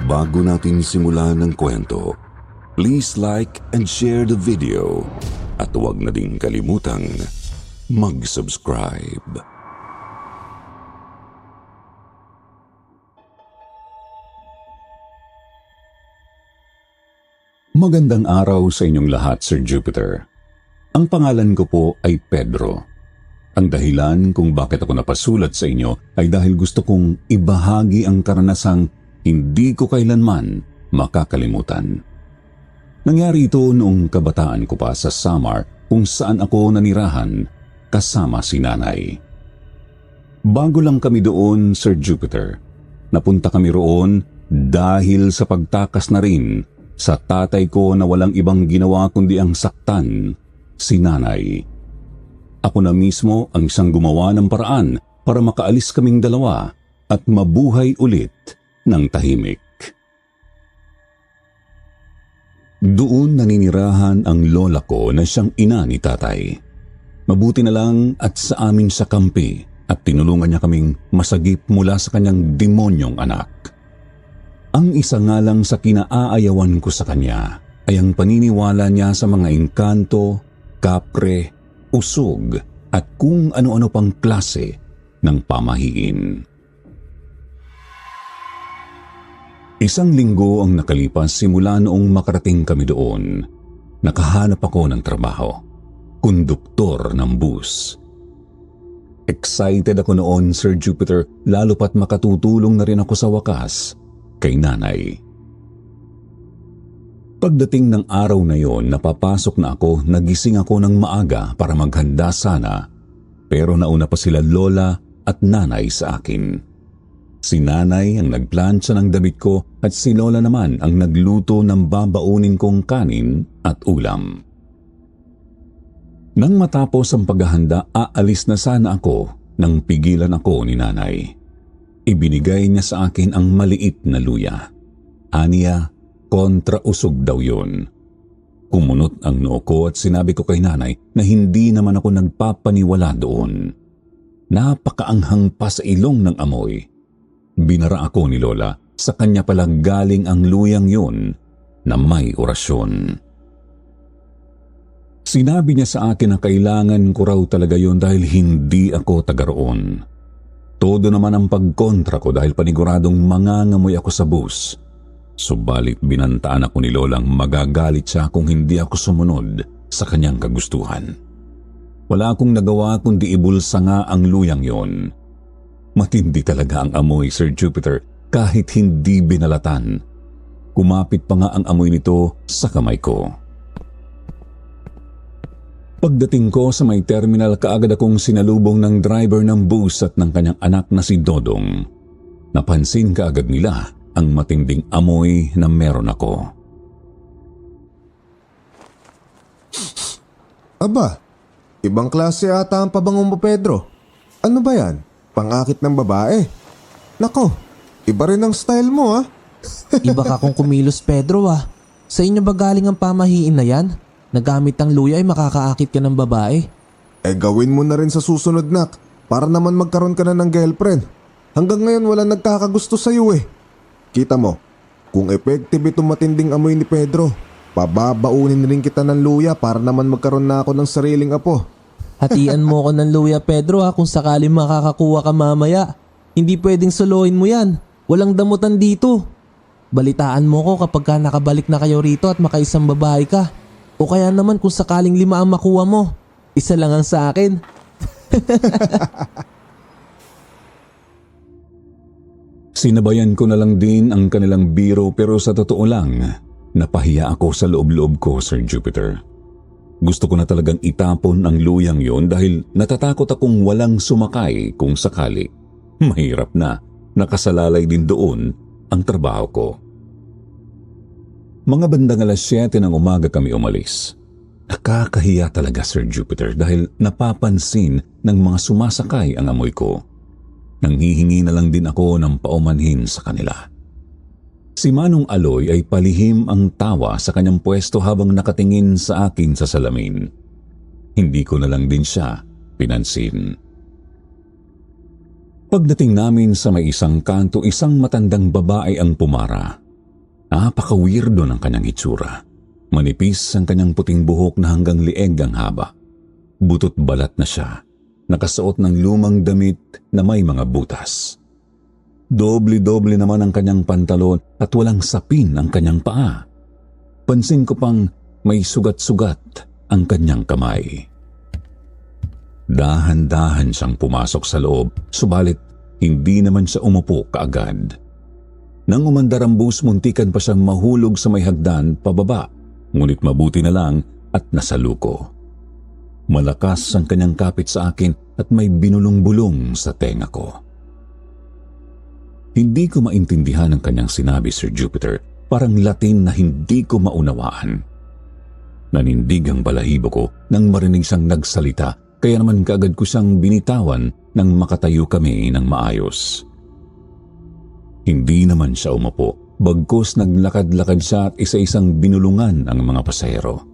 Bago natin simulan ng kwento, please like and share the video at huwag na din kalimutang mag-subscribe. Magandang araw sa inyong lahat, Sir Jupiter. Ang pangalan ko po ay Pedro. Ang dahilan kung bakit ako napasulat sa inyo ay dahil gusto kong ibahagi ang karanasang hindi ko kailanman makakalimutan. Nangyari ito noong kabataan ko pa sa Samar kung saan ako nanirahan kasama si nanay. Bago lang kami doon, Sir Jupiter, napunta kami roon dahil sa pagtakas na rin sa tatay ko na walang ibang ginawa kundi ang saktan si nanay. Ako na mismo ang isang gumawa ng paraan para makaalis kaming dalawa at mabuhay ulit ng tahimik. Doon naninirahan ang lola ko na siyang ina ni tatay. Mabuti na lang at sa amin sa kampi at tinulungan niya kaming masagip mula sa kanyang demonyong anak. Ang isa nga lang sa kinaayawan ko sa kanya ay ang paniniwala niya sa mga engkanto, kapre, usog at kung ano-ano pang klase ng pamahiin. Isang linggo ang nakalipas simula noong makarating kami doon. Nakahanap ako ng trabaho, konduktor ng bus. Excited ako noon, Sir Jupiter, lalo pat makatutulong na rin ako sa wakas kay nanay. Pagdating ng araw na yon, napapasok na ako, nagising ako ng maaga para maghanda sana, pero nauna pa sila lola at nanay sa akin. Si nanay ang nagplansya ng damit ko at si lola naman ang nagluto ng babaunin kong kanin at ulam. Nang matapos ang paghahanda, aalis na sana ako nang pigilan ako ni nanay. Ibinigay niya sa akin ang maliit na luya. Aniya, kontra-usog daw yun. Kumunot ang noo ko at sinabi ko kay nanay na hindi naman ako nagpapaniwala doon. Napakaanghang pa sa ilong ng amoy. Binara ako ni lola, sa kanya pala galing ang luyang yun na may orasyon. Sinabi niya sa akin na kailangan ko raw talaga yun dahil hindi ako taga roon. Todo naman ang pagkontra ko dahil paniguradong mangangamoy ako sa bus. Subalit binantaan ako ni lolang magagalit siya kung hindi ako sumunod sa kanyang kagustuhan. Wala akong nagawa kundi ibulsa nga ang luyang yon. Matindi talaga ang amoy, Sir Jupiter, kahit hindi binalatan. Kumapit pa nga ang amoy nito sa kamay ko. Pagdating ko sa may terminal, kaagad akong sinalubong ng driver ng bus at ng kanyang anak na si Dodong. Napansin kaagad nila ang matinding amoy na meron ako. Aba, ibang klase ata ang pabango mo, Pedro. Ano ba yan? Pangakit ng babae? Nako, iba rin ang style mo, ha? Iba ka kung kumilos, Pedro, ah. Sa inyo ba galing ang pamahiin na yan? Nagamit ang luya ay makakaakit ka ng babae. Gawin mo na rin sa susunod, nak. Para naman magkaroon ka na ng girlfriend. Hanggang ngayon wala nagkakagusto sa'yo eh. Kita mo, kung effective itong matinding amoy ni Pedro, pababaunin rin kita ng luya para naman magkaroon na ako ng sariling apo. Hatian mo ko ng luya, Pedro, kung sakaling makakakuha ka mamaya. Hindi pwedeng solohin mo yan. Walang damutan dito. Balitaan mo ko kapag nakabalik na kayo rito at makaisang babae ka. O kaya naman kung sakaling 5 ang makuha mo, 1 lang ang sa akin. Sinabayan ko na lang din ang kanilang biro pero sa totoo lang, napahiya ako sa loob-loob ko, Sir Jupiter. Gusto ko na talagang itapon ang luyang yon dahil natatakot akong walang sumakay kung sakali. Mahirap na, nakasalalay din doon ang trabaho ko. Mga bandang 7:00 ng umaga kami umalis. Nakakahiya talaga, Sir Jupiter, dahil napapansin ng mga sumasakay ang amoy ko. Nanghihingi na lang din ako ng paumanhin sa kanila. Si Manong Aloy ay palihim ang tawa sa kanyang pwesto habang nakatingin sa akin sa salamin. Hindi ko na lang din siya pinansin. Pagdating namin sa may isang kanto, isang matandang babae ang pumara. Napaka-weirdo ng kanyang itsura. Manipis ang kanyang puting buhok na hanggang lieg ang haba. Butot balat na siya. Nakasuot ng lumang damit na may mga butas. Doble-doble naman ang kanyang pantalon at walang sapin ang kanyang paa. Pansin ko pang may sugat-sugat ang kanyang kamay. Dahan-dahan siyang pumasok sa loob, subalit hindi naman siya umupo kaagad. Nang umandar ang bus, muntikan pa siyang mahulog sa may hagdan pababa, ngunit mabuti na lang at nasaluko. Malakas ang kanyang kapit sa akin at may binulong-bulong sa tenga ko. Hindi ko maintindihan ang kanyang sinabi, Sir Jupiter. Parang Latin na hindi ko maunawaan. Nanindig ang balahibo ko nang marinig siyang nagsalita, kaya naman kaagad ko siyang binitawan nang makatayo kami ng maayos. Hindi naman siya umupo, bagkus naglakad-lakad siya at isa-isang binulungan ang mga pasahero.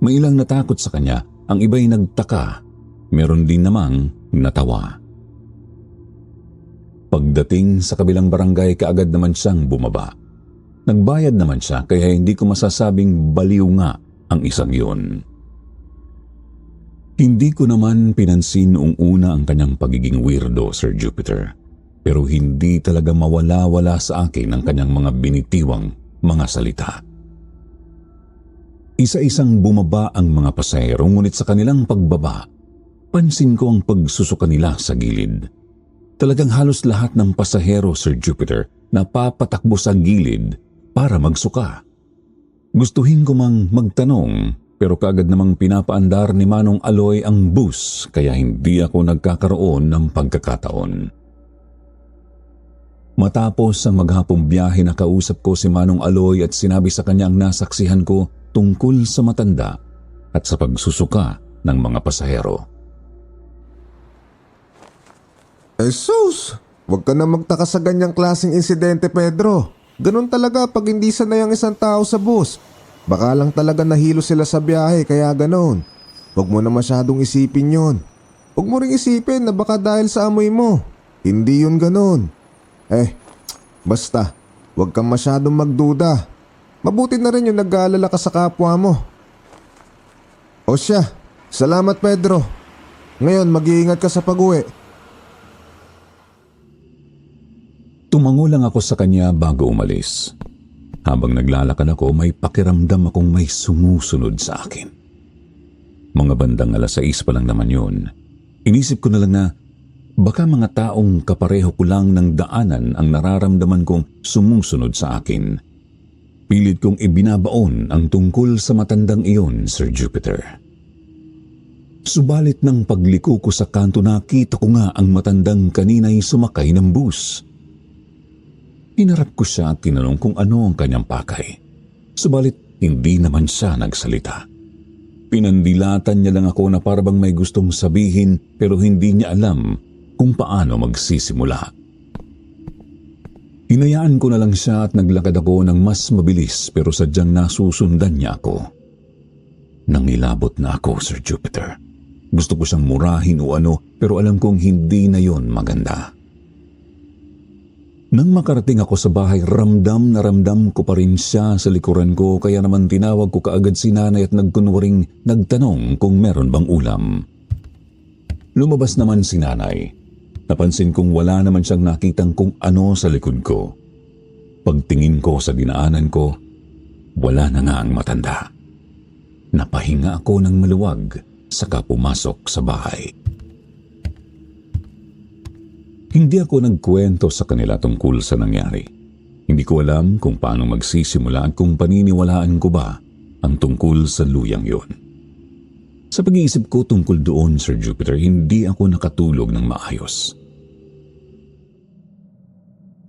May ilang natakot sa kanya, ang iba'y nagtaka, meron din namang natawa. Pagdating sa kabilang barangay, kaagad naman siyang bumaba. Nagbayad naman siya, kaya hindi ko masasabing baliw nga ang isang yun. Hindi ko naman pinansin noong una ang kanyang pagiging weirdo, Sir Jupiter. Pero hindi talaga mawala-wala sa akin ang kanyang mga binitiwang mga salita. Isa-isang bumaba ang mga pasahero, ngunit sa kanilang pagbaba, pansin ko ang pagsusuka nila sa gilid. Talagang halos lahat ng pasahero, Sir Jupiter, napapatakbo sa gilid para magsuka. Gustuhin ko mang magtanong, pero kaagad namang pinapaandar ni Manong Aloy ang bus, kaya hindi ako nagkakaroon ng pagkakataon. Matapos ang maghapong biyahe, nakausap ko si Manong Aloy at sinabi sa kanya ang nasaksihan ko tungkol sa matanda at sa pagsusuka ng mga pasahero. Jesus! Huwag ka na magtaka sa ganyang klaseng insidente, Pedro. Ganun talaga pag hindi sanay ang isang tao sa bus. Baka lang talaga nahilo sila sa biyahe kaya ganun. Huwag mo na masyadong isipin yon. Huwag mo ring isipin na baka dahil sa amoy mo. Hindi yun ganun. Basta, huwag kang masyadong magduda. Mabuti na rin yung nag-aalala ka sa kapwa mo. O siya, salamat Pedro. Ngayon mag-iingat ka sa pag-uwi. Tumango lang ako sa kanya bago umalis. Habang naglalakad ako, may pakiramdam akong may sumusunod sa akin. Mga bandang 6:00 pa lang naman yun. Inisip ko na lang na baka mga taong kapareho ko lang ng daanan ang nararamdaman kong sumusunod sa akin. Pilit kong ibinabaon ang tungkol sa matandang iyon, Sir Jupiter. Subalit ng pagliko ko sa kanto, nakita ko nga ang matandang kanina'y sumakay ng bus. Hinarap ko siya at tinanong kung ano ang kanyang pakay. Subalit hindi naman siya nagsalita. Pinandilatan niya lang ako na parabang may gustong sabihin pero hindi niya alam kung paano magsisimula. Hinayaan ko na lang siya at naglakad ako ng mas mabilis pero sadyang nasusundan niya ako. Nangilabot na ako, Sir Jupiter. Gusto ko siyang murahin o ano pero alam kong hindi na yon maganda. Nang makarating ako sa bahay, ramdam na ramdam ko pa rin siya sa likuran ko, kaya naman tinawag ko kaagad si nanay at nagkunwaring nagtanong kung meron bang ulam. Lumabas naman si nanay. Napansin kong wala naman siyang nakitang kung ano sa likod ko. Pagtingin ko sa dinaanan ko, wala na nga ang matanda. Napahinga ako ng maluwag saka pumasok sa bahay. Hindi ako nagkwento sa kanila tungkol sa nangyari. Hindi ko alam kung paano magsisimula at kung paniniwalaan ko ba ang tungkol sa luyang yon. Sa pag-iisip ko tungkol doon, Sir Jupiter, hindi ako nakatulog ng maayos.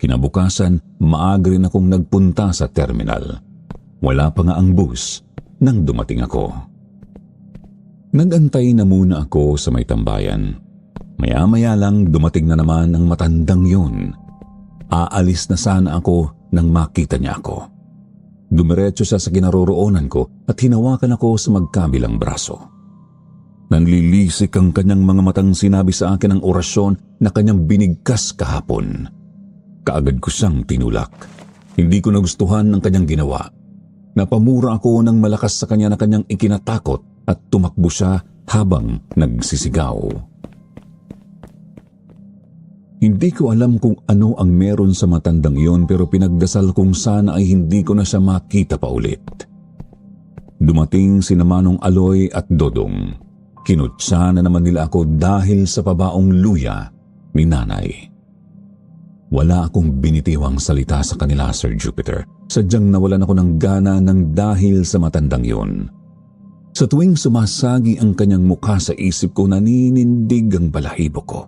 Kinabukasan, maaga rin akong nagpunta sa terminal. Wala pa nga ang bus nang dumating ako. Nagantay na muna ako sa may tambayan. Maya-maya lang dumating na naman ang matandang yun. Aalis na sana ako nang makita niya ako. Dumiretso siya sa kinaroroonan ko at hinawakan ako sa magkabilang braso. Nanlilisik ang kanyang mga matang sinabi sa akin ang orasyon na kanyang binigkas kahapon. Kaagad ko siyang tinulak. Hindi ko nagustuhan ang kanyang ginawa. Napamura ako ng malakas sa kanya na kanyang ikinatakot at tumakbo siya habang nagsisigaw. Hindi ko alam kung ano ang meron sa matandang iyon pero pinagdasal kong sana ay hindi ko na siya makita pa ulit. Dumating sina Manong Aloy at Dodong. Kinutsa na naman nila ako dahil sa pabaong luya ni Nanay. Wala akong binitiwang salita sa kanila, Sir Jupiter. Sadyang nawalan ako ng gana ng dahil sa matandang iyon. Sa tuwing sumasagi ang kanyang mukha sa isip ko, naninindig ang balahibo ko.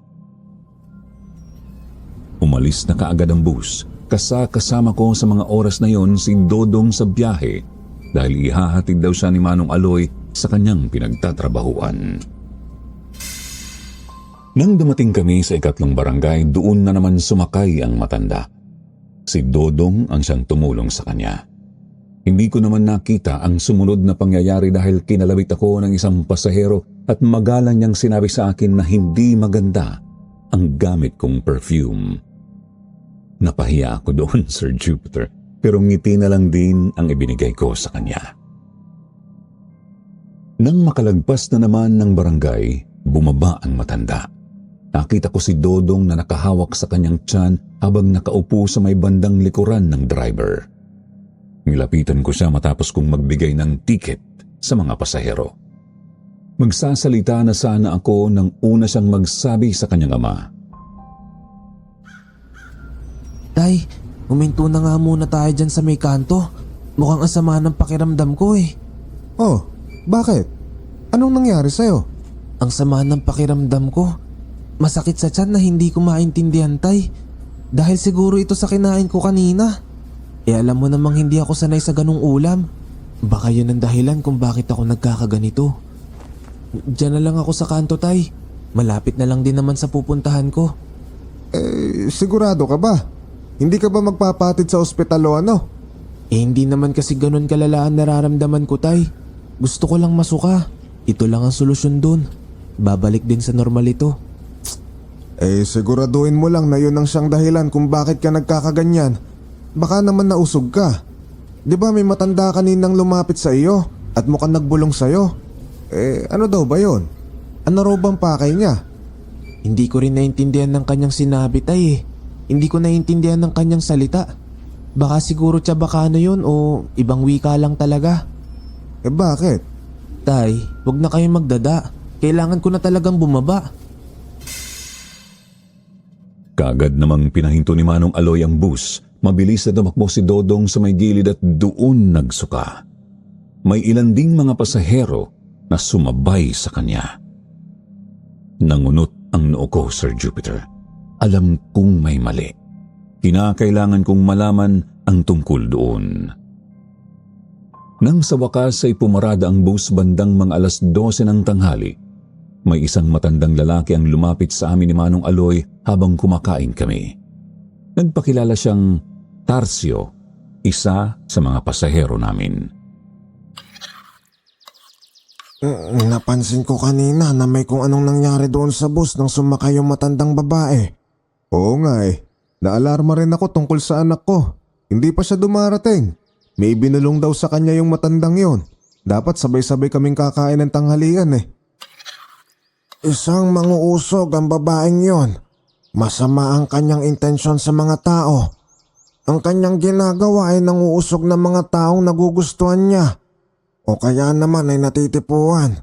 Umalis na kaagad ang bus. Kasama ko sa mga oras na yon si Dodong sa biyahe dahil ihahatid daw siya ni Manong Aloy sa kanyang pinagtatrabahuan. Nang dumating kami sa ikatlong barangay, doon na naman sumakay ang matanda. Si Dodong ang siyang tumulong sa kanya. Hindi ko naman nakita ang sumunod na pangyayari dahil kinalawit ako ng isang pasahero at magalang niyang sinabi sa akin na hindi maganda ang gamit kong perfume. Napahiya ako doon, Sir Jupiter, pero ngiti na lang din ang ibinigay ko sa kanya. Nang makalagpas na naman ng barangay, bumaba ang matanda. Nakita ko si Dodong na nakahawak sa kanyang tiyan habang nakaupo sa may bandang likuran ng driver. Nilapitan ko siya matapos kong magbigay ng ticket sa mga pasahero. Magsasalita na sana ako nang una siyang magsabi sa kanyang ama. Tay, huminto na nga muna tayo dyan sa may kanto. Mukhang asama ng pakiramdam ko eh. Oh, bakit? Anong nangyari sa'yo? Ang sama ng pakiramdam ko. Masakit sa tiyan na hindi ko maintindihan, Tay. Dahil siguro ito sa kinain ko kanina. Alam mo namang hindi ako sanay sa ganung ulam. Baka yun ang dahilan kung bakit ako nagkakaganito. Diyan na lang ako sa kanto, Tay. Malapit na lang din naman sa pupuntahan ko. Sigurado ka ba? Hindi ka ba magpapatid sa ospital o ano? Hindi naman kasi ganun kalala ang nararamdaman ko, Tay. Gusto ko lang masuka. Ito lang ang solusyon dun. Babalik din sa normal ito. Siguraduhin mo lang na yun ang siyang dahilan kung bakit ka nagkakaganyan. Baka naman nausog ka. Di ba may matanda kaninang lumapit sa iyo at mukhang nagbulong sa iyo? Ano daw ba yun? Ano raw bang pakay niya? Hindi ko rin naintindihan ng kanyang sinabi, Tay eh. Hindi ko naintindihan ng kanyang salita. Baka siguro Chabacano yun o ibang wika lang talaga. Bakit? Tay, wag na kayong magdada. Kailangan ko na talagang bumaba. Kaagad namang pinahinto ni Manong Aloy ang bus. Mabilis na tumakbo si Dodong sa may gilid at doon nagsuka. May ilan ding mga pasahero na sumabay sa kanya. Nangunot ang noo ko, Sir Jupiter. Alam kong may mali. Kinakailangan kong malaman ang tungkol doon. Nang sa wakas ay pumarada ang bus bandang mga 12:00 ng tanghali, may isang matandang lalaki ang lumapit sa amin ni Manong Aloy habang kumakain kami. Nagpakilala siyang Tarcio, isa sa mga pasahero namin. Napansin ko kanina na may kung anong nangyari doon sa bus nang sumakay yung matandang babae. Oo nga Naalarma rin ako tungkol sa anak ko. Hindi pa siya dumarating. May binulong daw sa kanya yung matandang yon. Dapat sabay-sabay kaming kakain ng tanghalian Isang manguusog ang babaeng yon. Masama ang kanyang intensyon sa mga tao. Ang kanyang ginagawa ay nanguusog ng mga taong nagugustuhan niya. O kaya naman ay natitipuan.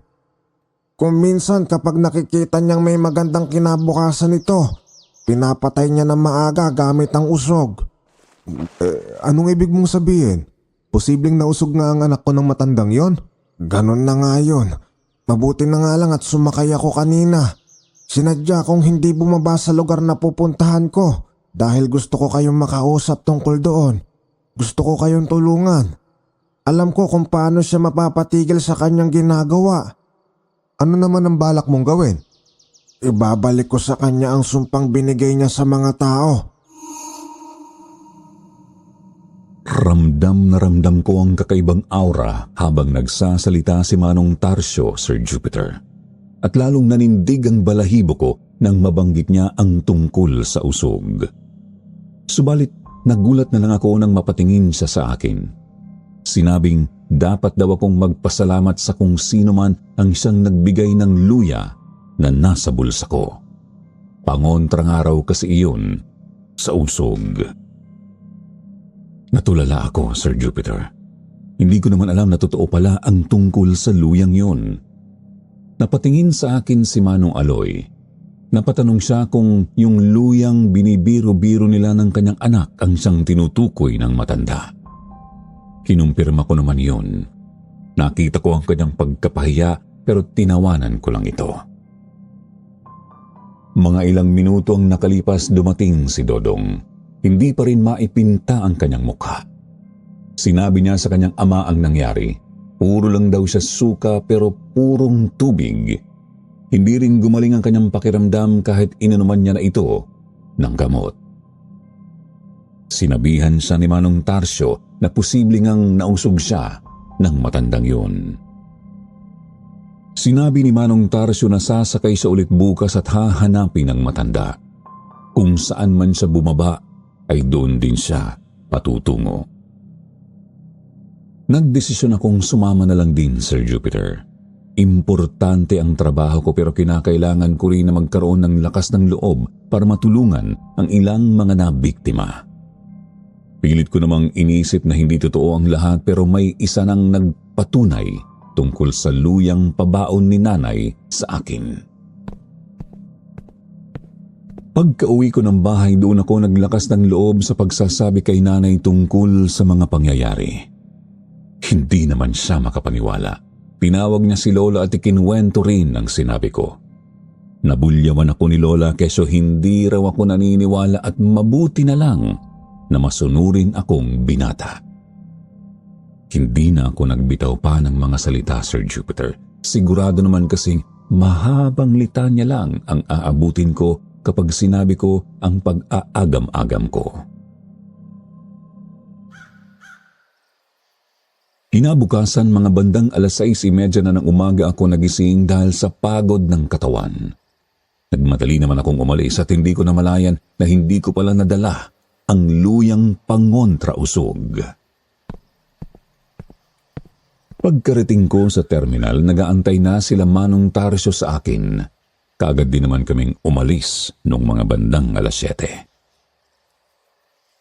Kung minsan kapag nakikita niyang may magandang kinabukasan ito, pinapatay niya ng maaga gamit ang usog. Anong ibig mong sabihin? Posibleng nausog nga ang anak ko ng matandang yon? Ganon na nga yun. Mabuti na nga lang at sumakay ako kanina. Sinadya kong hindi bumaba sa lugar na pupuntahan ko dahil gusto ko kayong makausap tungkol doon. Gusto ko kayong tulungan. Alam ko kung paano siya mapapatigil sa kanyang ginagawa. Ano naman ang balak mong gawin? Ibabalik ko sa kanya ang sumpang binigay niya sa mga tao. Ramdam na ramdam ko ang kakaibang aura habang nagsasalita si Manong Tarcio, Sir Jupiter. At lalong nanindig ang balahibo ko nang mabanggit niya ang tungkol sa usog. Subalit Nagulat na lang ako nang mapatingin siya sa akin. Sinabing dapat daw akong magpasalamat sa kung sino man ang siyang nagbigay ng luya na nasa bulsa ko. Pangontrang araw kasi iyon sa usog. Natulala ako, Sir Jupiter. Hindi ko naman alam na totoo pala ang tungkol sa luyang yun. Napatingin sa akin si Manong Aloy. Napatanong siya kung yung luyang binibiro-biro nila ng kanyang anak ang siyang tinutukoy ng matanda. Kinumpirma ko naman yun. Nakita ko ang kanyang pagkapahiya pero tinawanan ko lang ito. Mga ilang minuto ang nakalipas dumating si Dodong. Hindi pa rin maipinta ang kanyang mukha. Sinabi niya sa kanyang ama ang nangyari. Puro lang daw siya suka pero purong tubig. Hindi rin gumaling ang kanyang pakiramdam kahit inunuman niya na ito ng gamot. Sinabihan siya ni Manong Tarsyo na posible ngang nausog siya ng matandang yun. Sinabi ni Manong Tarsyo na sasakay siya ulit bukas at hahanapin ang matanda. Kung saan man siya bumaba, ay doon din siya patutungo. Nagdesisyon akong sumama na lang din, Sir Jupiter. Importante ang trabaho ko pero kinakailangan ko rin na magkaroon ng lakas ng loob para matulungan ang ilang mga nabiktima. Pilit ko namang inisip na hindi totoo ang lahat pero may isa nang nagpatunay tungkol sa luyang pabaon ni nanay sa akin. Pagka-uwi ko ng bahay, doon ako naglakas ng loob sa pagsasabi kay nanay tungkol sa mga pangyayari. Hindi naman siya makapaniwala. Tinawag niya si Lola at ikinuwento rin ang sinabi ko. Nabulyawan ako ni Lola keso hindi raw ako naniniwala at mabuti na lang na masunurin akong binata. Hindi na ako nagbitaw pa ng mga salita, Sir Jupiter. Sigurado naman kasing mahabang litanya lang ang aabutin ko kapag sinabi ko ang pag-aagam-agam ko. Kinabukasan, mga bandang 6:30 na ng umaga ako nagising dahil sa pagod ng katawan. Nagmadali naman akong umalis at hindi ko namalayan na hindi ko pala nadala ang luyang pangontra-usog. Pagkarating ko sa terminal, nagaantay na sila Manong Tarsyo sa akin. Kaagad din naman kaming umalis nung mga bandang 7:00.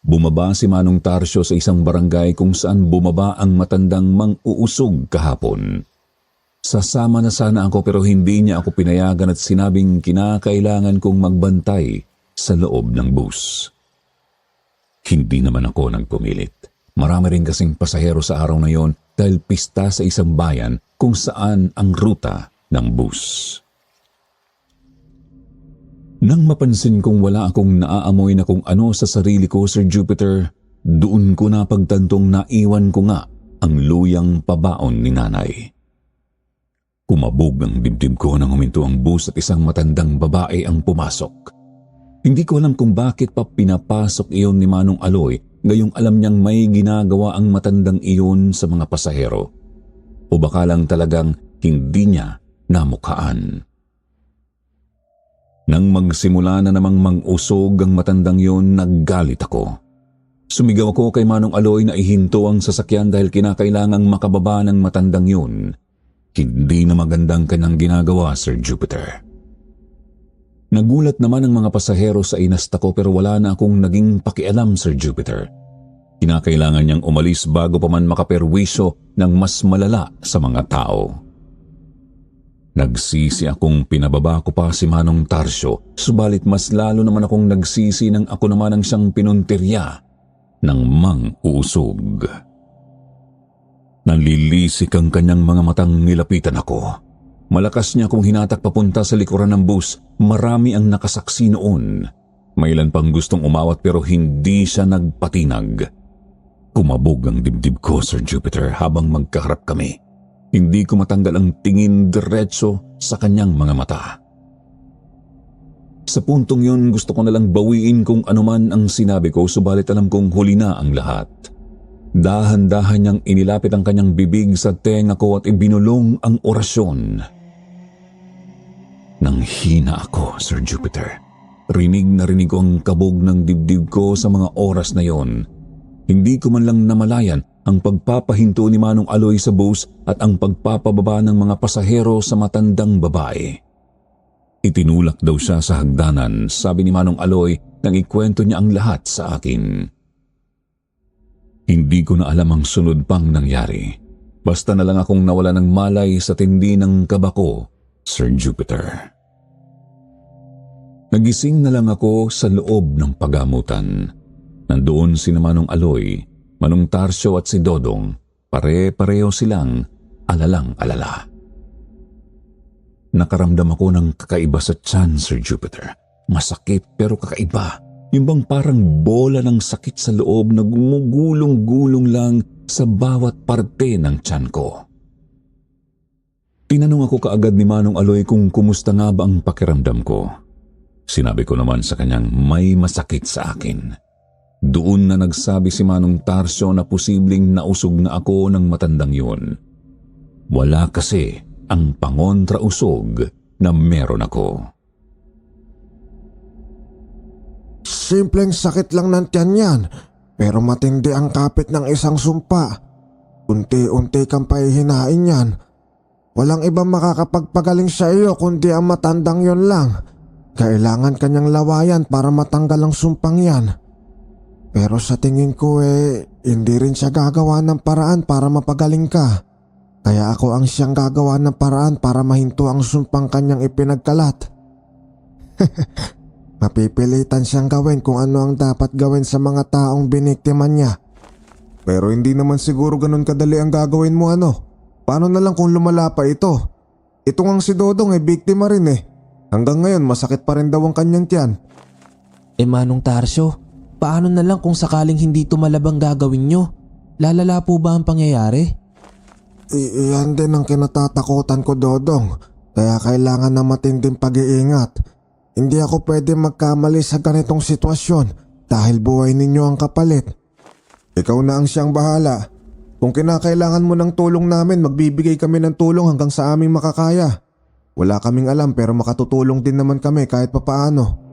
Bumaba si Manong Tarsyo sa isang barangay kung saan bumaba ang matandang mang-uusog kahapon. Sasama na sana ako pero hindi niya ako pinayagan at sinabing kinakailangan kong magbantay sa loob ng bus. Hindi naman ako nagpumilit. Marami rin kasing pasahero sa araw na yon dahil pista sa isang bayan kung saan ang ruta ng bus. Nang mapansin kong wala akong naaamoy na kung ano sa sarili ko, Sir Jupiter, doon ko napagtantong naiwan ko nga ang luyang pabaon ni nanay. Kumabog ang dibdib ko nang huminto ang bus at isang matandang babae ang pumasok. Hindi ko alam kung bakit pa pinapasok iyon ni Manong Aloy, gayong alam niyang may ginagawa ang matandang iyon sa mga pasahero. O baka lang talagang hindi niya namukhaan. Nang magsimula na namang mang-usog ang matandang yon, naggalit ako. Sumigaw ako kay Manong Aloy na ihinto ang sasakyan dahil kinakailangang makababa ng matandang yun. Hindi na magandang kanyang ginagawa, Sir Jupiter. Nagulat naman ang mga pasahero sa inasta ko pero wala na akong naging pakialam, Sir Jupiter. Kinakailangan niyang umalis bago pa man makaperwisyo ng mas malala sa mga tao. Nagsisi akong pinababa ko pa si Manong Tarsyo, subalit mas lalo naman akong nagsisi nang ako naman ang siyang pinuntirya ng mang-uusog. Nanlilisik ang kanyang mga matang nilapitan ako. Malakas niya akong hinatak papunta sa likuran ng bus. Marami ang nakasaksi noon. May ilan pang gustong umawat pero hindi siya nagpatinag. Kumabog ang dibdib ko, Sir Jupiter, habang magkaharap kami. Hindi ko matanggal ang tingin diretso sa kanyang mga mata. Sa puntong yun, gusto ko nalang bawiin kung anuman ang sinabi ko, subalit alam kong huli na ang lahat. Dahan-dahan niyang inilapit ang kanyang bibig sa tenga ko at ibinulong ang orasyon. Nang hina ako, Sir Jupiter. rinig na rinig ko ang kabog ng dibdib ko sa mga oras na yon. Hindi ko man lang namalayan ang pagpapahinto ni Manong Aloy sa bus at ang pagpapababa ng mga pasahero sa matandang babae. Itinulak daw siya sa hagdanan, sabi ni Manong Aloy nang ikwento niya ang lahat sa akin. Hindi ko na alam ang sunod pang nangyari. Basta na lang akong nawala ng malay sa tindi ng kaba ko, Sir Jupiter. Nagising na lang ako sa loob ng pagamutan. Nandoon si Manong Aloy, Manong Tarsyo at si Dodong. Pare-pareho silang alalang-alala. Nakaramdam ako ng kakaiba sa tiyan, Sir Jupiter. Masakit pero kakaiba. Yung bang parang bola ng sakit sa loob na gumugulong-gulong lang sa bawat parte ng tiyan ko. Tinanong ako kaagad ni Manong Aloy kung kumusta nga ba ang pakiramdam ko. Sinabi ko naman sa kanyang may masakit sa akin. Doon na nagsabi si Manong Tarsyo na posibleng nausog na ako ng matandang yun. Wala kasi ang pangontrausog na meron ako. Simpleng sakit lang ng tiyan yan, pero matindi ang kapit ng isang sumpa. Unti-unti kang pahihinain yan. Walang ibang makakapagpagaling sa iyo kundi ang matandang yon lang. Kailangan kanyang lawayan para matanggal ang sumpang yan. Pero sa tingin ko hindi rin siya gagawa ng paraan para mapagaling ka. Kaya ako ang siyang gagawa ng paraan para mahinto ang sumpang kanyang ipinagkalat. Mapipilitan siyang gawin kung ano ang dapat gawin sa mga taong biniktima niya. Pero hindi naman siguro ganun kadali ang gagawin mo Paano na lang kung lumala pa ito? Ito ngang si Dodong biktima rin Hanggang ngayon masakit pa rin daw ang kanyang tiyan. Manong Tarsyo, paano na lang kung sakaling hindi tumalabang gagawin nyo? Lalala po ba ang pangyayari? Iyan din ang kinatatakutan ko, Dodong. Kaya kailangan na matinding pag-iingat. Hindi ako pwede magkamali sa ganitong sitwasyon dahil buhay ninyo ang kapalit. Ikaw na ang siyang bahala. Kung kinakailangan mo ng tulong namin, magbibigay kami ng tulong hanggang sa aming makakaya. Wala kaming alam pero makatutulong din naman kami kahit papaano.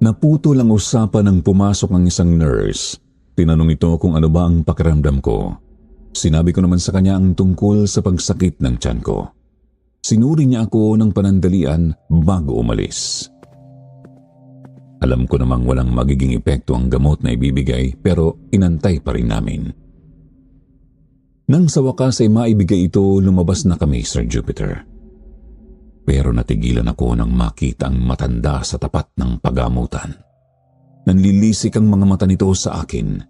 Naputol ang usapan nang pumasok ang isang nurse. Tinanong ito kung ano ba ang pakiramdam ko. Sinabi ko naman sa kanya ang tungkol sa pagsakit ng tiyan ko. Sinuri niya ako ng panandalian bago umalis. Alam ko namang walang magiging epekto ang gamot na ibibigay pero inantay pa rin namin. Nang sa wakas ay maibigay ito, lumabas na kami, Sir Jupiter. Pero natigilan ako nang makita ang matanda sa tapat ng pagamutan. Nanlilisik ang mga mata nito sa akin.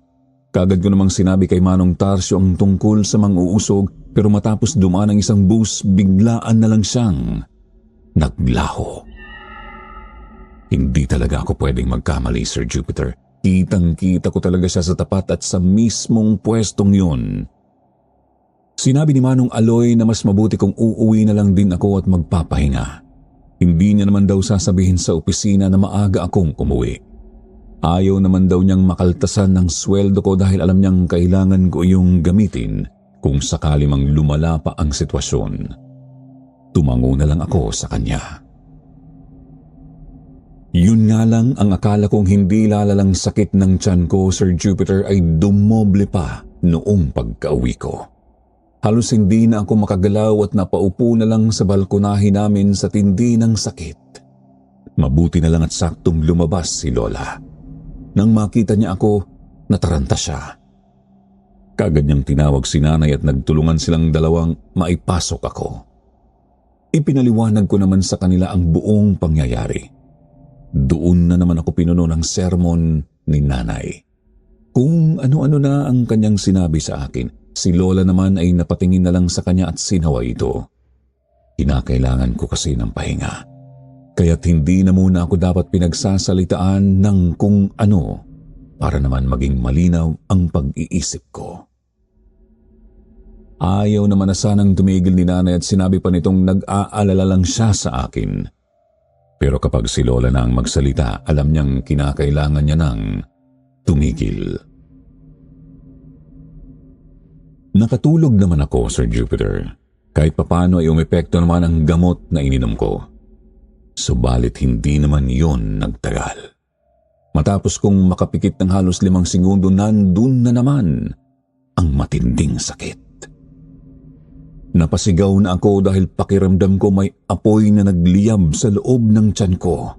Kaagad ko namang sinabi kay Manong Tarsyo ang tungkol sa mang-uusog pero matapos dumaan ang isang bus, biglaan na lang siyang naglaho. Hindi talaga ako pwedeng magkamali, Sir Jupiter. Kitang-kita ko talaga siya sa tapat at sa mismong pwestong yun. Sinabi ni Manong Aloy na mas mabuti kung uuwi na lang din ako at magpapahinga. Hindi niya naman daw sasabihin sa opisina na maaga akong umuwi. Ayaw naman daw niyang makaltasan ng sweldo ko dahil alam niyang kailangan ko yung gamitin kung sakali mang lumala pa ang sitwasyon. Tumango na lang ako sa kanya. Yun nga lang ang akala kong hindi lalalang sakit ng tiyan ko, Sir Jupiter, ay dumoble pa noong pagka-uwi ko. Halos hindi na ako makagalaw at napaupo na lang sa balkonahe namin sa tindi ng sakit. Mabuti na lang at saktong lumabas si Lola. Nang makita niya ako, nataranta siya. Kaagad niyang tinawag si nanay at nagtulungan silang dalawang maipasok ako. Ipinaliwanag ko naman sa kanila ang buong pangyayari. Doon na naman ako pinuno ng sermon ni nanay. Kung ano-ano na ang kanyang sinabi sa akin, si Lola naman ay napatingin na lang sa kanya at sinaway ito. Kinakailangan ko kasi ng pahinga. Kaya't hindi na muna ako dapat pinagsasalitaan ng kung ano para naman maging malinaw ang pag-iisip ko. Ayaw naman na sanang tumigil ni nanay at sinabi pa nitong nag-aalala lang siya sa akin. Pero kapag si Lola na ang magsalita, alam niyang kinakailangan niya nang tumigil. Nakatulog naman ako, Sir Jupiter. Kahit papano ay umepekto naman ang gamot na ininom ko. Subalit hindi naman yon nagtagal. Matapos kong makapikit ng halos 5 segundo, nandun na naman ang matinding sakit. Napasigaw na ako dahil pakiramdam ko may apoy na nagliyab sa loob ng tiyan ko.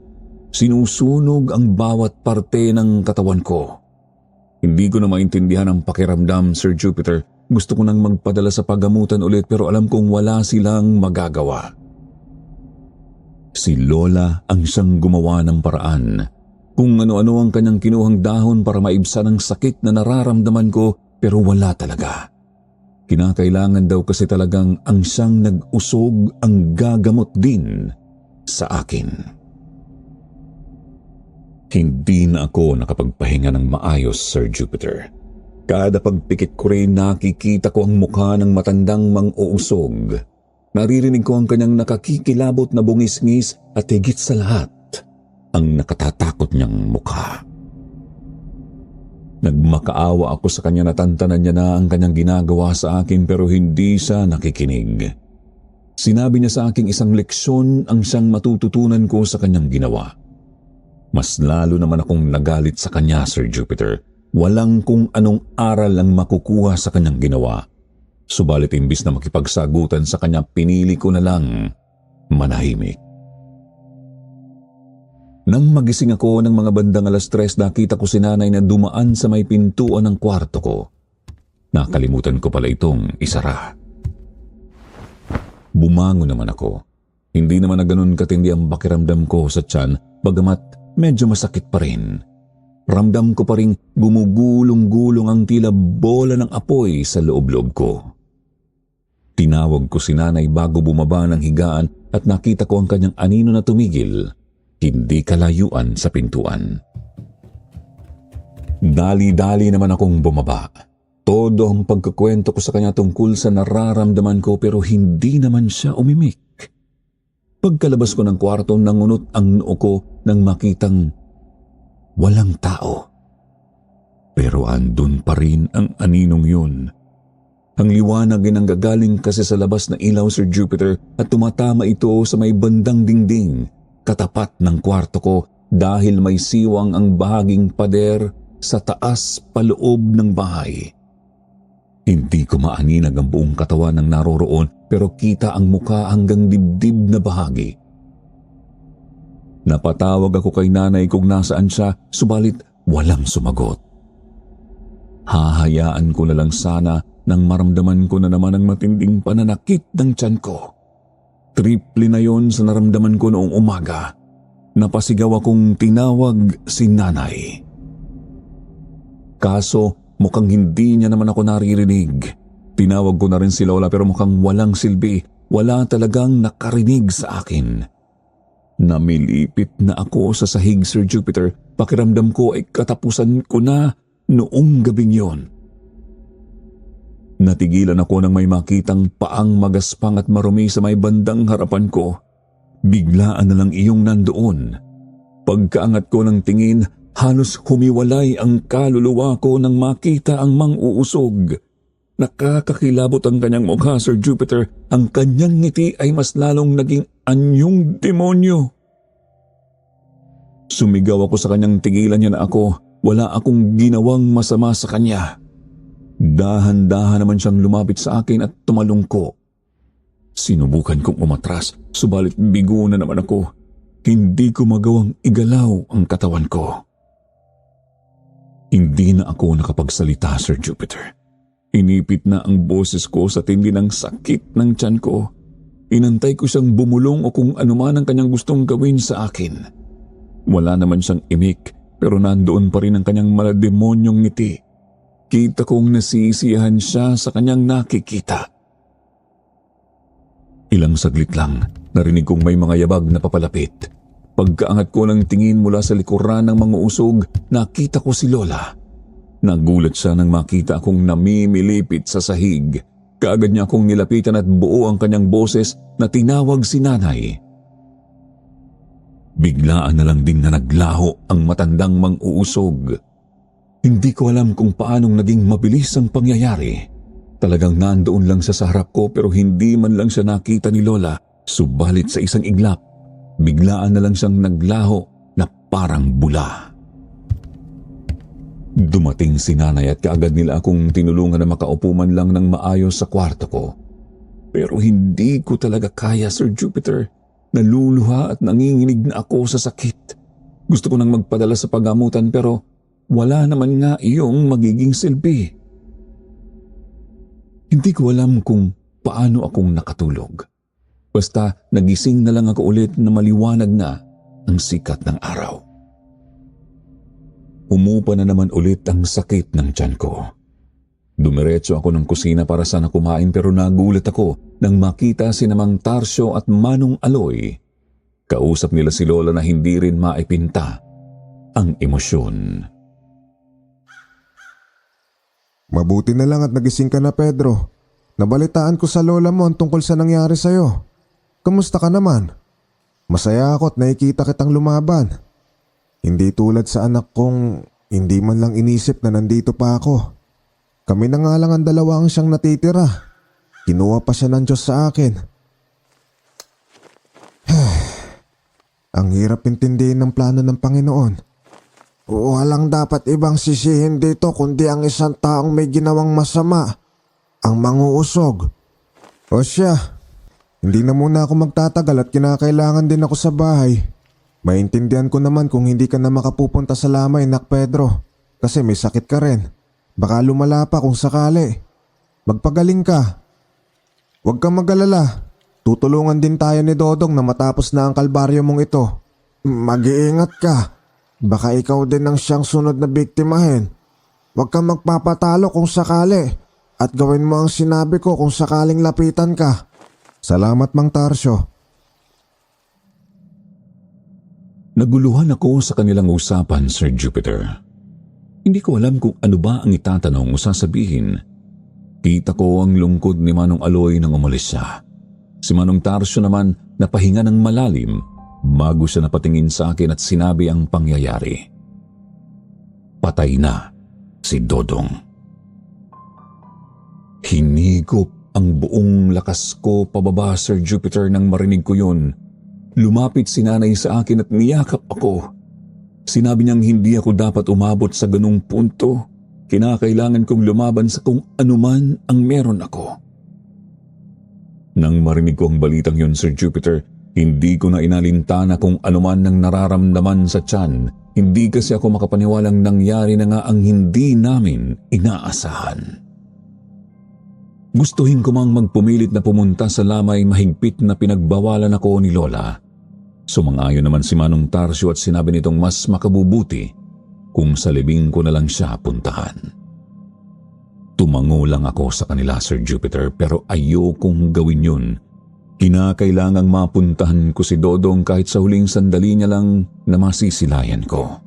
Sinusunog ang bawat parte ng katawan ko. Hindi ko na maintindihan ang pakiramdam, Sir Jupiter. Gusto ko nang magpadala sa paggamutan ulit pero alam kong wala silang magagawa. Si Lola ang siyang gumawa ng paraan. Kung ano-ano ang kanyang kinuhang dahon para maibsan ang sakit na nararamdaman ko pero wala talaga. Kinakailangan daw kasi talagang ang siyang nag-usog ang gagamot din sa akin. Hindi na ako nakapagpahinga ng maayos, Sir Jupiter. Kada pagpikit ko rin nakikita ko ang mukha ng matandang mang-uusog. Naririnig ko ang kanyang nakakikilabot na bungis-ngis at higit sa lahat, ang nakatatakot niyang mukha. Nagmakaawa ako sa kanya, natantanan niya na ang kanyang ginagawa sa akin pero hindi siya nakikinig. Sinabi niya sa aking isang leksyon ang siyang matututunan ko sa kanyang ginawa. Mas lalo naman akong nagalit sa kanya, Sir Jupiter. Walang kung anong aral ang makukuha sa kanyang ginawa. Subalit imbis na makipagsagutan sa kanya, pinili ko na lang manahimik. Nang magising ako ng mga bandang 3:00, nakita ko si nanay na dumaan sa may pintuan ng kwarto ko. Nakalimutan ko pala itong isara. Bumangon naman ako. Hindi naman na ganun katindi ang pakiramdam ko sa tiyan, bagamat medyo masakit pa rin. Ramdam ko pa rin gumugulong-gulong ang tila bola ng apoy sa loob-loob ko. Tinawag ko si nanay bago bumaba ng higaan at nakita ko ang kanyang anino na tumigil. Hindi kalayuan sa pintuan. Dali-dali naman akong bumaba. Todo ang pagkukwento ko sa kanya tungkol sa nararamdaman ko pero hindi naman siya umimik. Pagkalabas ko ng kwarto, nangunot ang noo ko nang makitang walang tao. Pero andun pa rin ang aninong yun. Ang liwanag ay nanggagaling kasi sa labas na ilaw, Sir Jupiter, at tumatama ito sa may bandang dingding katapat ng kwarto ko dahil may siwang ang bahaging pader sa taas paloob ng bahay. Hindi ko maaninag ang buong katawan ng naroroon pero kita ang muka hanggang dibdib na bahagi. Napatawag ako kay nanay kung nasaan siya, subalit walang sumagot. Hahayaan ko na lang sana nang maramdaman ko na naman ang matinding pananakit ng tiyan ko. Triple na yon sa naramdaman ko noong umaga. Napasigaw akong tinawag si nanay. Kaso mukhang hindi niya naman ako naririnig. Tinawag ko na rin si Lola pero mukhang walang silbi. Wala talagang nakarinig sa akin. Namilipit na ako sa sahig, Sir Jupiter. Pakiramdam ko ay katapusan ko na noong gabing yon. Natigilan ako nang may makitang paang magaspang at marumi sa may bandang harapan ko. Biglaan na lang iyong nandoon. Pagkaangat ko ng tingin, halos humiwalay ang kaluluwa ko nang makita ang mang-uusog. Nakakakilabot ang kanyang mukha, Sir Jupiter. Ang kanyang ngiti ay mas lalong naging anyong demonyo. Sumigaw ako sa kanyang tigilan niya na ako. Wala akong ginawang masama sa kanya. Dahan-dahan naman siyang lumapit sa akin at tumalong ko. Sinubukan kong umatras, subalit bigo na naman ako. Hindi ko magawang igalaw ang katawan ko. Hindi na ako nakapagsalita, Sir Jupiter. Inipit na ang boses ko sa tindi ng sakit ng tiyan ko. Inantay ko siyang bumulong o kung anuman ang kanyang gustong gawin sa akin. Wala naman siyang imik, pero nandoon pa rin ang kanyang malademonyong ngiti. Kita kong nasisiyahan siya sa kanyang nakikita. Ilang saglit lang, narinig kong may mga yabag na papalapit. Pagkaangat ko ng tingin mula sa likuran ng mga usog, nakita ko si Lola. Nagulat siya nang makita akong namimilipit sa sahig. Kaagad niya akong nilapitan at buo ang kanyang boses na tinawag si nanay. Biglaan na lang din na naglaho ang matandang mang-uusog. Hindi ko alam kung paanong naging mabilis ang pangyayari. Talagang nandoon lang siya sa harap ko pero hindi man lang siya nakita ni Lola. Subalit sa isang iglap, biglaan na lang siyang naglaho na parang bula. Dumating si nanay at kaagad nila akong tinulungan na makaupo man lang ng maayos sa kwarto ko. Pero hindi ko talaga kaya, Sir Jupiter. Naluluha at nanginginig na ako sa sakit. Gusto ko nang magpadala sa paggamutan pero wala naman nga iyong magiging silbi. Hindi ko alam kung paano akong nakatulog. Basta nagising na lang ako ulit na maliwanag na ang sikat ng araw. Umupa na naman ulit ang sakit ng tiyan ko. Dumiretso ako ng kusina para sana kumain pero nagulat ako nang makita si Mang Tarsyo at Manong Aloy. Kausap nila si Lola na hindi rin maipinta ang emosyon. Mabuti na lang at nagising ka na, Pedro. Nabalitaan ko sa lola mo ang tungkol sa nangyari sa'yo. Kamusta ka naman? Masaya ako at nakikita kitang lumaban. Hindi tulad sa anak kong hindi man lang inisip na nandito pa ako. Kami na nga lang ang dalawa ang siyang natitira. Kinuha pa siya ng Diyos sa akin. Ang hirap intindihin ng plano ng Panginoon. Walang dapat ibang sisihin dito kundi ang isang taong may ginawang masama, ang manguusog. O siya, hindi na muna ako magtatagal at kinakailangan din ako sa bahay. Maintindihan ko naman kung hindi ka na makapupunta sa lamay, Nak Pedro, kasi may sakit ka rin. Baka lumala pa kung sakali. Magpagaling ka. Huwag kang mag-alala. Tutulungan din tayo ni Dodong na matapos na ang kalbaryo mong ito. Mag-iingat ka. Baka ikaw din ang siyang sunod na biktimahin. Huwag kang magpapatalo kung sakali at gawin mo ang sinabi ko kung sakaling lapitan ka. Salamat, Mang Tarsyo. Naguluhan ako sa kanilang usapan, Sir Jupiter. Hindi ko alam kung ano ba ang itatanong o sasabihin. Kita ko ang lungkod ni Manong Aloy nang umalis siya. Si Manong Tarsyo naman napahinga ng malalim bago siya napatingin sa akin at sinabi ang pangyayari. Patay na si Dodong. Hinigop ang buong lakas ko pababa, Sir Jupiter, nang marinig ko yun. Lumapit si nanay sa akin at niyakap ako. Sinabi niyang hindi ako dapat umabot sa ganung punto. Kinakailangan kong lumaban sa kung anuman ang meron ako. Nang marinig ko ang balitang yun, Sir Jupiter, hindi ko na inalintana kung anuman ang nararamdaman sa tiyan. Hindi kasi ako makapaniwalang nangyari na nga ang hindi namin inaasahan. Gustuhin ko mang magpumilit na pumunta sa lamay, mahigpit na pinagbawalan ako ni Lola. Sumang-ayon naman si Manong Tarsyo at sinabi nitong mas makabubuti kung sa libing ko na lang siya puntahan. Tumango lang ako sa kanila, Sir Jupiter, pero ayokong gawin yun. Kinakailangang mapuntahan ko si Dodong kahit sa huling sandali niya lang na masisilayan ko.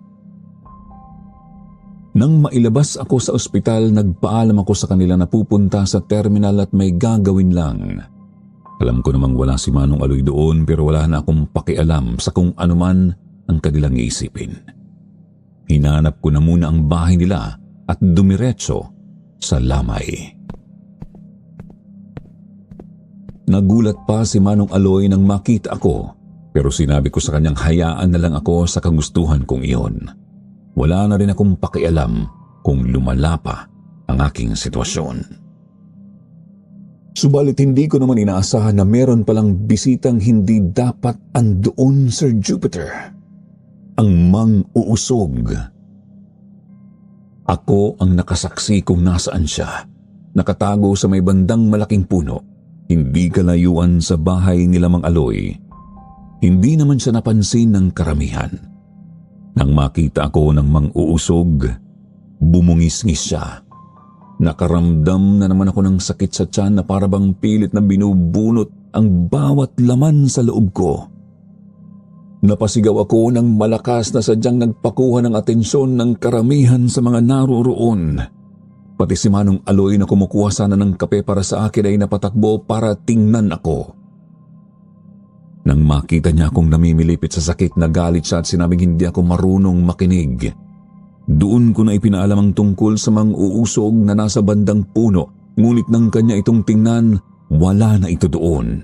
Nang mailabas ako sa ospital, nagpaalam ako sa kanila na pupunta sa terminal at may gagawin lang. Alam ko namang wala si Manong Aloy doon pero wala na akong pakialam sa kung anuman ang kanilang iisipin. Hinanap ko na muna ang bahay nila at dumiretso sa lamay. Nagulat pa si Manong Aloy nang makita ako pero sinabi ko sa kanyang hayaan na lang ako sa kagustuhan kong iyon. Wala na rin akong pakialam kung lumala pa ang aking sitwasyon. Subalit hindi ko naman inaasahan na meron palang bisitang hindi dapat andoon, Sir Jupiter. Ang mang-uusog. Ako ang nakasaksi kung nasaan siya. Nakatago sa may bandang malaking puno. Hindi kalayuan sa bahay nila Mang Aloy. Hindi naman siya napansin ng karamihan. Nang makita ako ng mang-uusog, bumungis-ngis siya. Nakaramdam na naman ako ng sakit sa tiyan na parabang pilit na binubunot ang bawat laman sa loob ko. Napasigaw ako ng malakas na sadyang nagpakuha ng atensyon ng karamihan sa mga naroroon. Pati si Manong Aloy na kumukuha sana ng kape para sa akin ay napatakbo para tingnan ako. Nang makita niya akong namimilipit sa sakit, nagalit siya at sinabing hindi ako marunong makinig. Doon ko na ipinaalam ang tungkol sa mang-uusog na nasa bandang puno, ngunit nang kanya itong tingnan, wala na ito doon.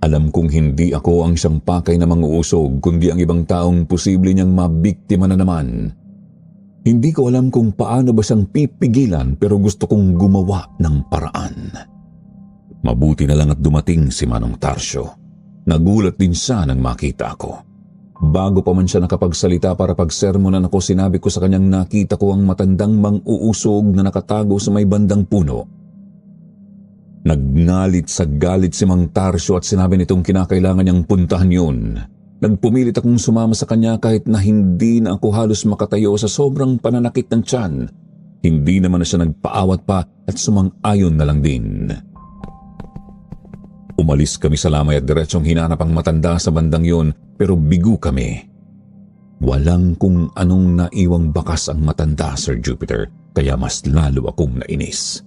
Alam kong hindi ako ang siyang pakay na manguusog, kundi ang ibang taong posible niyang mabiktima na naman. Hindi ko alam kung paano ba siyang pipigilan, pero gusto kong gumawa ng paraan. Mabuti na lang at dumating si Manong Tarsio. Nagulat din siya nang makita ako. Bago pa man siya nakapagsalita para pagsermonan ako, sinabi ko sa kanyang nakita ko ang matandang mang-uusog na nakatago sa may bandang puno. Nagngalit sa galit si Mang Tarsio at sinabi nitong kinakailangan niyang puntahan yun. Nagpumilit akong sumama sa kanya kahit na hindi na ako halos makatayo sa sobrang pananakit ng tiyan. Hindi naman na siya nagpaawat pa at sumang-ayon na lang din. Umalis kami sa lamay at diretsong hinanap ang matanda sa bandang yun, pero bigo kami. Walang kung anong naiwang bakas ang matanda, Sir Jupiter, kaya mas lalo akong nainis.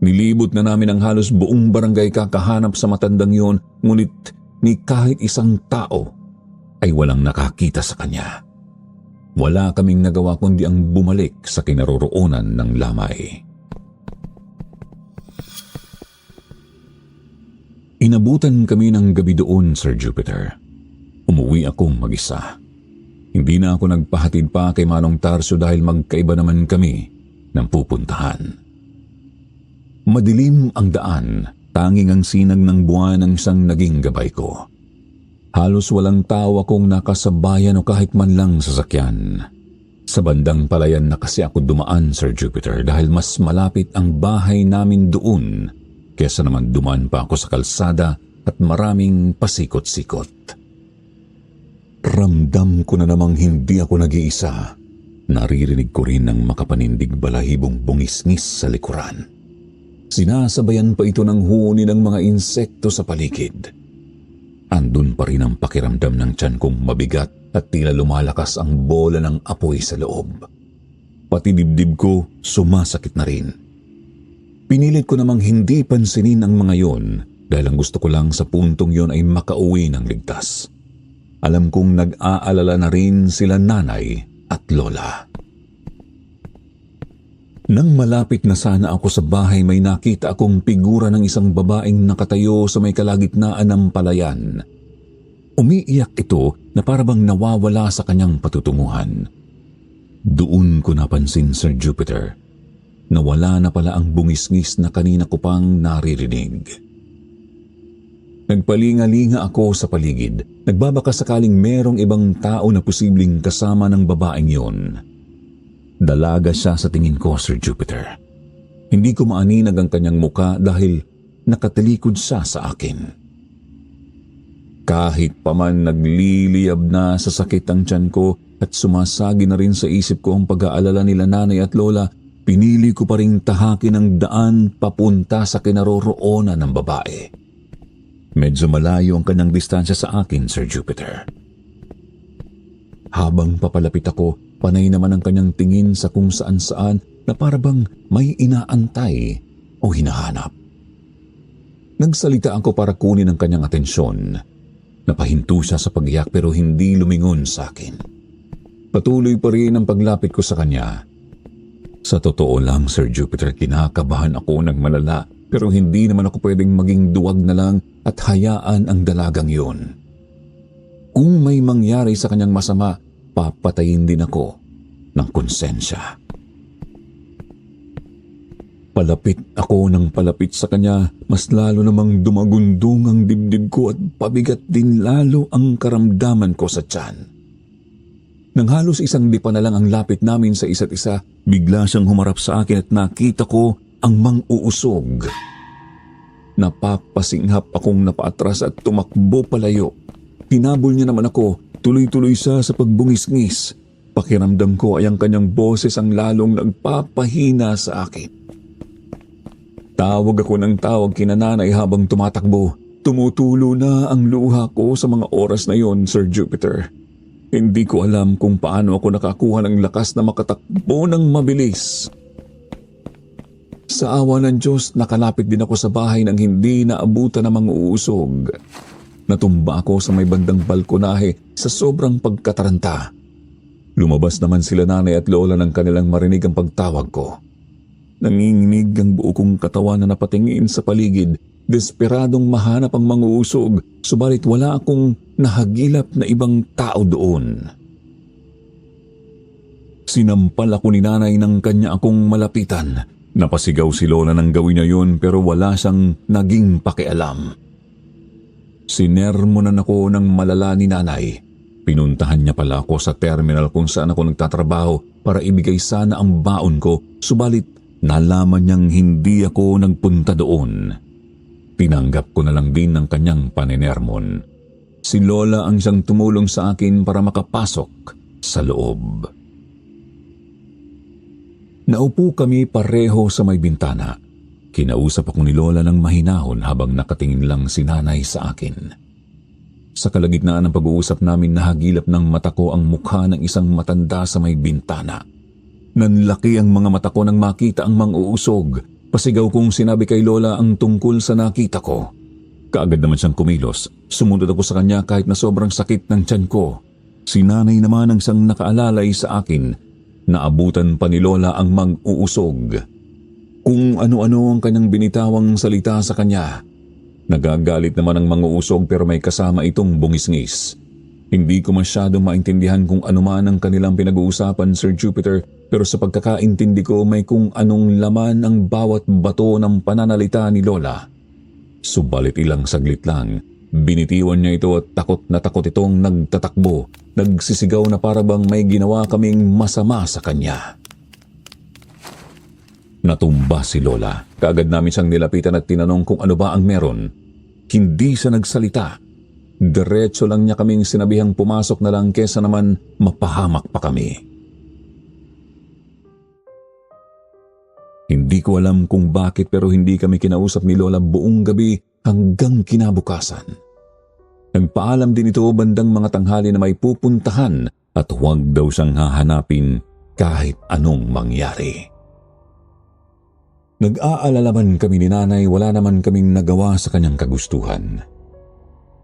Nilibot na namin ang halos buong barangay kakahanap sa matandang yun, ngunit ni kahit isang tao ay walang nakakita sa kanya. Wala kaming nagawa kundi ang bumalik sa kinaroroonan ng lamay. Inabutan kami ng gabi doon, Sir Jupiter. Umuwi akong mag-isa. Hindi na ako nagpahatid pa kay Manong Tarsio dahil magkaiba naman kami ng pupuntahan. Madilim ang daan, tanging ang sinag ng buwan ang siyang naging gabay ko. Halos walang tao akong nakasabayan o kahit man lang sasakyan. Sa bandang palayan na kasi ako dumaan, Sir Jupiter, dahil mas malapit ang bahay namin doon kesa naman dumaan pa ako sa kalsada at maraming pasikot-sikot. Ramdam ko na namang hindi ako nag-iisa. Naririnig ko rin ang makapanindig balahibong bungisngis sa likuran. Sinasabayan pa ito ng huni ng mga insekto sa paligid. Andun pa rin ang pakiramdam ng tiyan kong mabigat at tila lumalakas ang bola ng apoy sa loob. Pati dibdib ko sumasakit na rin. Pinilit ko namang hindi pansinin ang mga yon dahil ang gusto ko lang sa puntong yon ay makauwi ng ligtas. Alam kong nag-aalala na rin sila nanay at lola. Nang malapit na sana ako sa bahay, may nakita akong figura ng isang babaeng nakatayo sa may kalagitnaan ng palayan. Umiiyak ito na parabang nawawala sa kanyang patutunguhan. Doon ko napansin, Sir Jupiter, na wala na pala ang bungisngis na kanina ko pang naririnig. Nagpalinga-linga ako sa paligid. Nagbabaka sakaling merong ibang tao na posibleng kasama ng babaeng yon. Dalaga siya sa tingin ko, Sir Jupiter. Hindi ko maaninag ang kanyang muka dahil nakatalikod siya sa akin. Kahit pa man nagliliyab na sa sakit ang tiyan ko at sumasagi na rin sa isip ko ang pag-aalala nila nanay at lola, pinili ko pa rin tahakin ang daan papunta sa kinaroroonan ng babae. Medyo malayo ang kanyang distansya sa akin, Sir Jupiter. Habang papalapit ako, panay naman ang kanyang tingin sa kung saan-saan na parabang may inaantay o hinahanap. Nagsalita ako para kunin ang kanyang atensyon. Napahinto siya sa pag-iyak pero hindi lumingon sa akin. Patuloy pa rin ang paglapit ko sa kanya. Sa totoo lang, Sir Jupiter, kinakabahan ako ng malala pero hindi naman ako pwedeng maging duwag na lang at hayaan ang dalagang yun. Kung may mangyari sa kanyang masama, papatayin din ako ng konsensya. Palapit ako ng palapit sa kanya, mas lalo namang dumagundong ang dibdib ko at pabigat din lalo ang karamdaman ko sa tiyan. Nang halos isang lipa na lang ang lapit namin sa isa't isa, bigla siyang humarap sa akin at nakita ko ang mang-uusog. Napapasinghap akong napaatras at tumakbo palayo. Hinabol niya naman ako, tuloy-tuloy siya sa pagbungisngis. Pakiramdam ko ay ang kanyang boses ang lalong nagpapahina sa akin. Tawag ako ng tawag kina nanay habang tumatakbo. Tumutulo na ang luha ko sa mga oras na yon, Sir Jupiter. Hindi ko alam kung paano ako nakakuha ng lakas na makatakbo ng mabilis. Sa awa ng Diyos, nakalapit din ako sa bahay nang hindi naabutan ng mga uusog. Natumba ako sa may bandang balkonahe sa sobrang pagkataranta. Lumabas naman sila nanay at lola nang kanilang marinig ang pagtawag ko. Nanginginig ang buo kong katawan na napatingin sa paligid. desperadong mahanap ang manguusog, subalit wala akong nahagilap na ibang tao doon. Sinampal ako ni nanay nang kanya akong malapitan. Napasigaw si Lola nang gawin niya yun pero wala siyang naging pakialam. Sinermonan ako ng malala ni nanay. Pinuntahan niya pala ako sa terminal kung saan ako nagtatrabaho para ibigay sana ang baon ko, subalit nalaman niyang hindi ako nagpunta doon. Tinanggap ko na lang din ng kanyang paninermon. Si Lola ang siyang tumulong sa akin para makapasok sa loob. Naupo kami pareho sa may bintana. Kinausap ako ni Lola ng mahinahon habang nakatingin lang si nanay sa akin. Sa kalagitnaan ng pag-uusap namin nahagilap ng mata ko ang mukha ng isang matanda sa may bintana. Nanlaki ang mga mata ko nang makita ang mang-uusog. Pasigaw kong sinabi kay Lola ang tungkol sa nakita ko. Kaagad naman siyang kumilos. Sumunod ako sa kanya kahit na sobrang sakit ng tiyan ko. Si nanay naman ang siyang nakaalalay sa akin. Naabutan pa ni Lola ang mang-uusog. Kung ano-ano ang kanyang binitawang salita sa kanya. Nagagalit naman ang mang-uusog pero may kasama itong bungisngis. Hindi ko masyadong maintindihan kung ano man ang kanilang pinag-uusapan, Sir Jupiter, pero sa pagkakaintindi ko may kung anong laman ang bawat bato ng pananalita ni Lola. Subalit ilang saglit lang, binitiwan niya ito at takot na takot itong nagtatakbo. Nagsisigaw na parabang may ginawa kaming masama sa kanya. Natumba si Lola. Kaagad namin siyang nilapitan at tinanong kung ano ba ang meron. Hindi siya nagsalita. Diretso lang niya kaming sinabihang pumasok na lang kesa naman mapahamak pa kami. Hindi ko alam kung bakit pero hindi kami kinausap ni Lola buong gabi hanggang kinabukasan. Nagpaalam din ito bandang mga tanghali na may pupuntahan at huwag daw siyang hahanapin kahit anong mangyari. Nag-aalalaman kami ni nanay, wala naman kaming nagawa sa kanyang kagustuhan.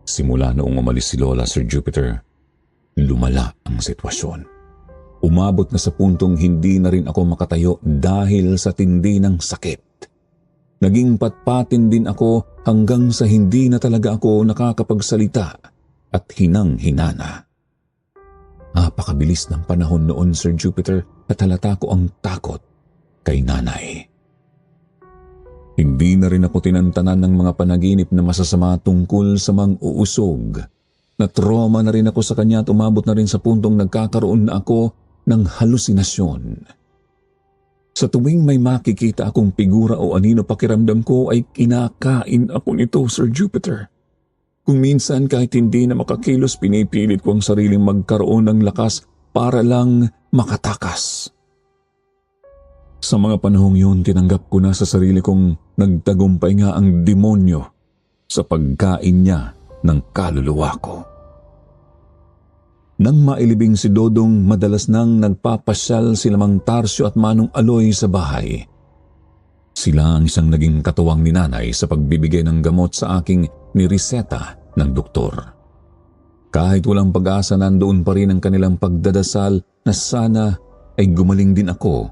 Simula noong umalis si Lola, Sir Jupiter, lumala ang sitwasyon. Umabot na sa puntong hindi na rin ako makatayo dahil sa tindi ng sakit. Naging patpatin din ako hanggang sa hindi na talaga ako nakakapagsalita at hinang-hinana. Napakabilis ng panahon noon, Sir Jupiter, at halata ko ang takot kay nanay. Hindi na rin ako tinantanan ng mga panaginip na masasama tungkol sa mang-uusog. Na-trauma na rin ako sa kanya at umabot na rin sa puntong nagkakaroon na ako ng halusinasyon. Sa tuwing may makikita akong figura o anino, pakiramdam ko ay kinakain ako nito, Sir Jupiter. Kung minsan kahit hindi na makakilos, pinipilit ko ang sariling magkaroon ng lakas para lang makatakas. Sa mga panahong yun, tinanggap ko na sa sarili kong nagtagumpay nga ang demonyo sa pagkain niya ng kaluluwa ko. Nang mailibing si Dodong, madalas nang nagpapasyal sila Mang Tarsyo at Manong Aloy sa bahay. Sila ang isang naging katuwang ni nanay sa pagbibigay ng gamot sa aking nireseta ng doktor. Kahit walang pag-asa, nandoon pa rin ang kanilang pagdadasal na sana ay gumaling din ako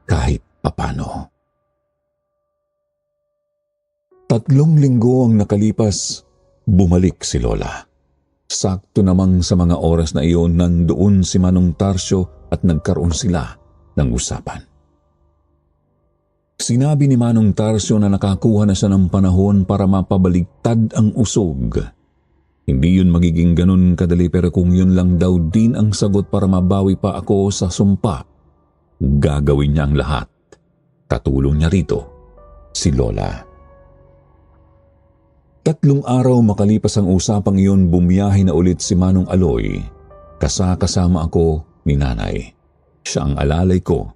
kahit papano. 3 linggo ang nakalipas, bumalik si Lola. Sakto namang sa mga oras na iyon nandoon si Manong Tarsyo at nagkaroon sila ng usapan. Sinabi ni Manong Tarsyo na nakakuha na siya ng panahon para mapabaligtad ang usog. Hindi yun magiging ganun kadali pero kung yun lang daw din ang sagot para mabawi pa ako sa sumpa, gagawin niya ang lahat. Katulong niya rito si Lola. 3 araw makalipas ang usapang iyon, bumiyahe na ulit si Manong Aloy. Kasama ako ni nanay. Siya ang alalay ko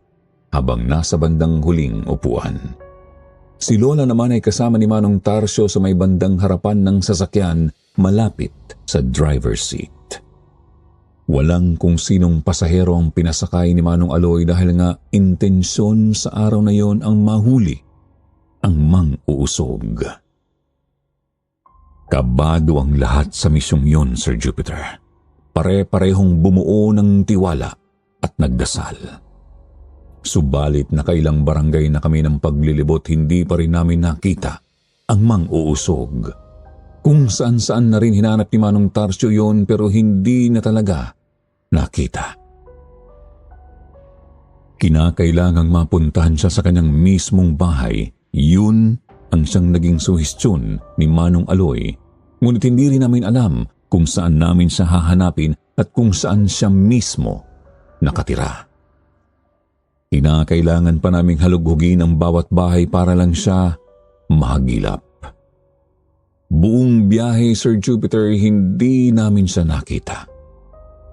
habang nasa bandang huling upuan. Si Lola naman ay kasama ni Manong Tarsyo sa may bandang harapan ng sasakyan malapit sa driver's seat. Walang kung sinong pasahero ang pinasakay ni Manong Aloy dahil nga intensyon sa araw na yon ang mahuli ang mang-uusog. Kabado ang lahat sa misyong yon, Sir Jupiter. Pare-parehong bumuo ng tiwala at nagdasal. Subalit nakailang barangay na kami ng paglilibot, hindi pa rin namin nakita ang mang-uusog. Kung saan-saan na rin hinanap ni Manong Tarsyo yon pero hindi na talaga nakita. Kinakailangang mapuntahan siya sa kanyang mismong bahay. Yun ang siyang naging suhestyon ni Manong Aloy. Ngunit hindi rin namin alam kung saan namin siya hahanapin at kung saan siya mismo nakatira. Kinakailangan pa naming halughugin ang bawat bahay para lang siya mahagilap. Buong biyahe, Sir Jupiter, hindi namin siya nakita.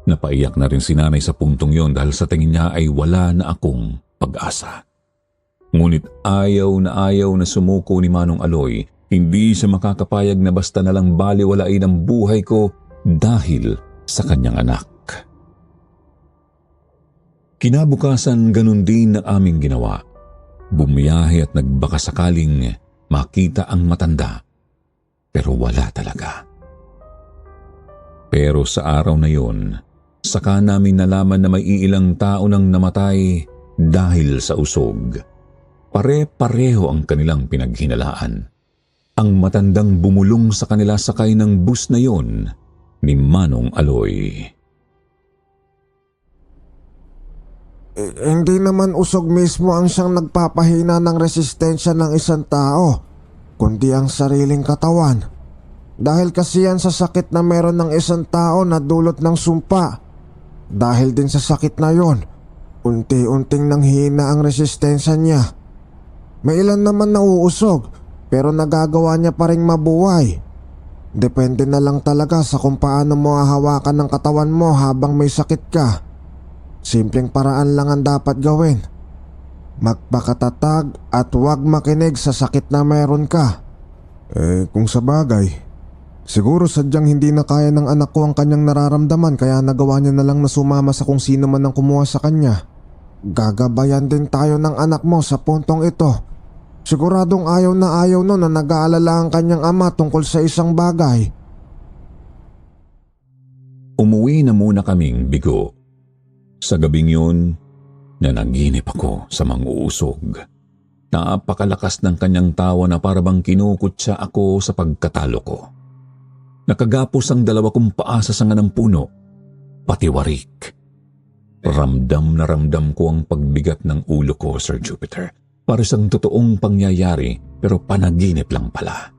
Napaiyak na rin si nanay sa puntong yon dahil sa tingin niya ay wala na akong pag-asa. Ngunit ayaw na sumuko ni Manong Aloy. Hindi siya makakapayag na basta na lang baliwalain ang buhay ko dahil sa kanyang anak. Kinabukasan, ganun din ang aming ginawa. Bumiyahe at nagbaka sakaling makita ang matanda. Pero wala talaga. Pero sa araw na yon, saka namin nalaman na may iilang tao nang namatay dahil sa usog. Pare-pareho ang kanilang pinaghinalaan. Ang matandang bumulong sa kanila sakay ng bus na yon ni Manong Aloy. Hindi naman usog mismo ang siyang nagpapahina ng resistensya ng isang tao, kundi ang sariling katawan. Dahil kasi yan sa sakit na meron ng isang tao na dulot ng sumpa. Dahil din sa sakit na yon, unti-unting nanghina ang resistensya niya. May ilan naman nauusog, pero nagagawa niya pa ring mabuhay. Depende na lang talaga sa kung paano mo hahawakan ng katawan mo habang may sakit ka. Simpleng paraan lang ang dapat gawin. Magpakatatag at huwag makinig sa sakit na meron ka. Kung sa bagay, siguro sadyang hindi na kaya ng anak ko ang kanyang nararamdaman kaya nagawa niya na lang na sumama sa kung sino man ang kumuha sa kanya. Gagabayan din tayo ng anak mo sa puntong ito. Siguradong ayaw no na nag-aalala ang kanyang ama tungkol sa isang bagay. Umuwi na muna kaming bigo. Sa gabing yun, nanaginip ako sa mang-uusog. Napakalakas ng kanyang tawa na parabang kinukutsa ako sa pagkatalo ko. Nakagapos ang dalawa kong paa sa sanga ng puno, pati warik. Ramdam na ramdam ko ang pagbigat ng ulo ko, Sir Jupiter. Para siyang totoong pangyayari pero panaginip lang pala.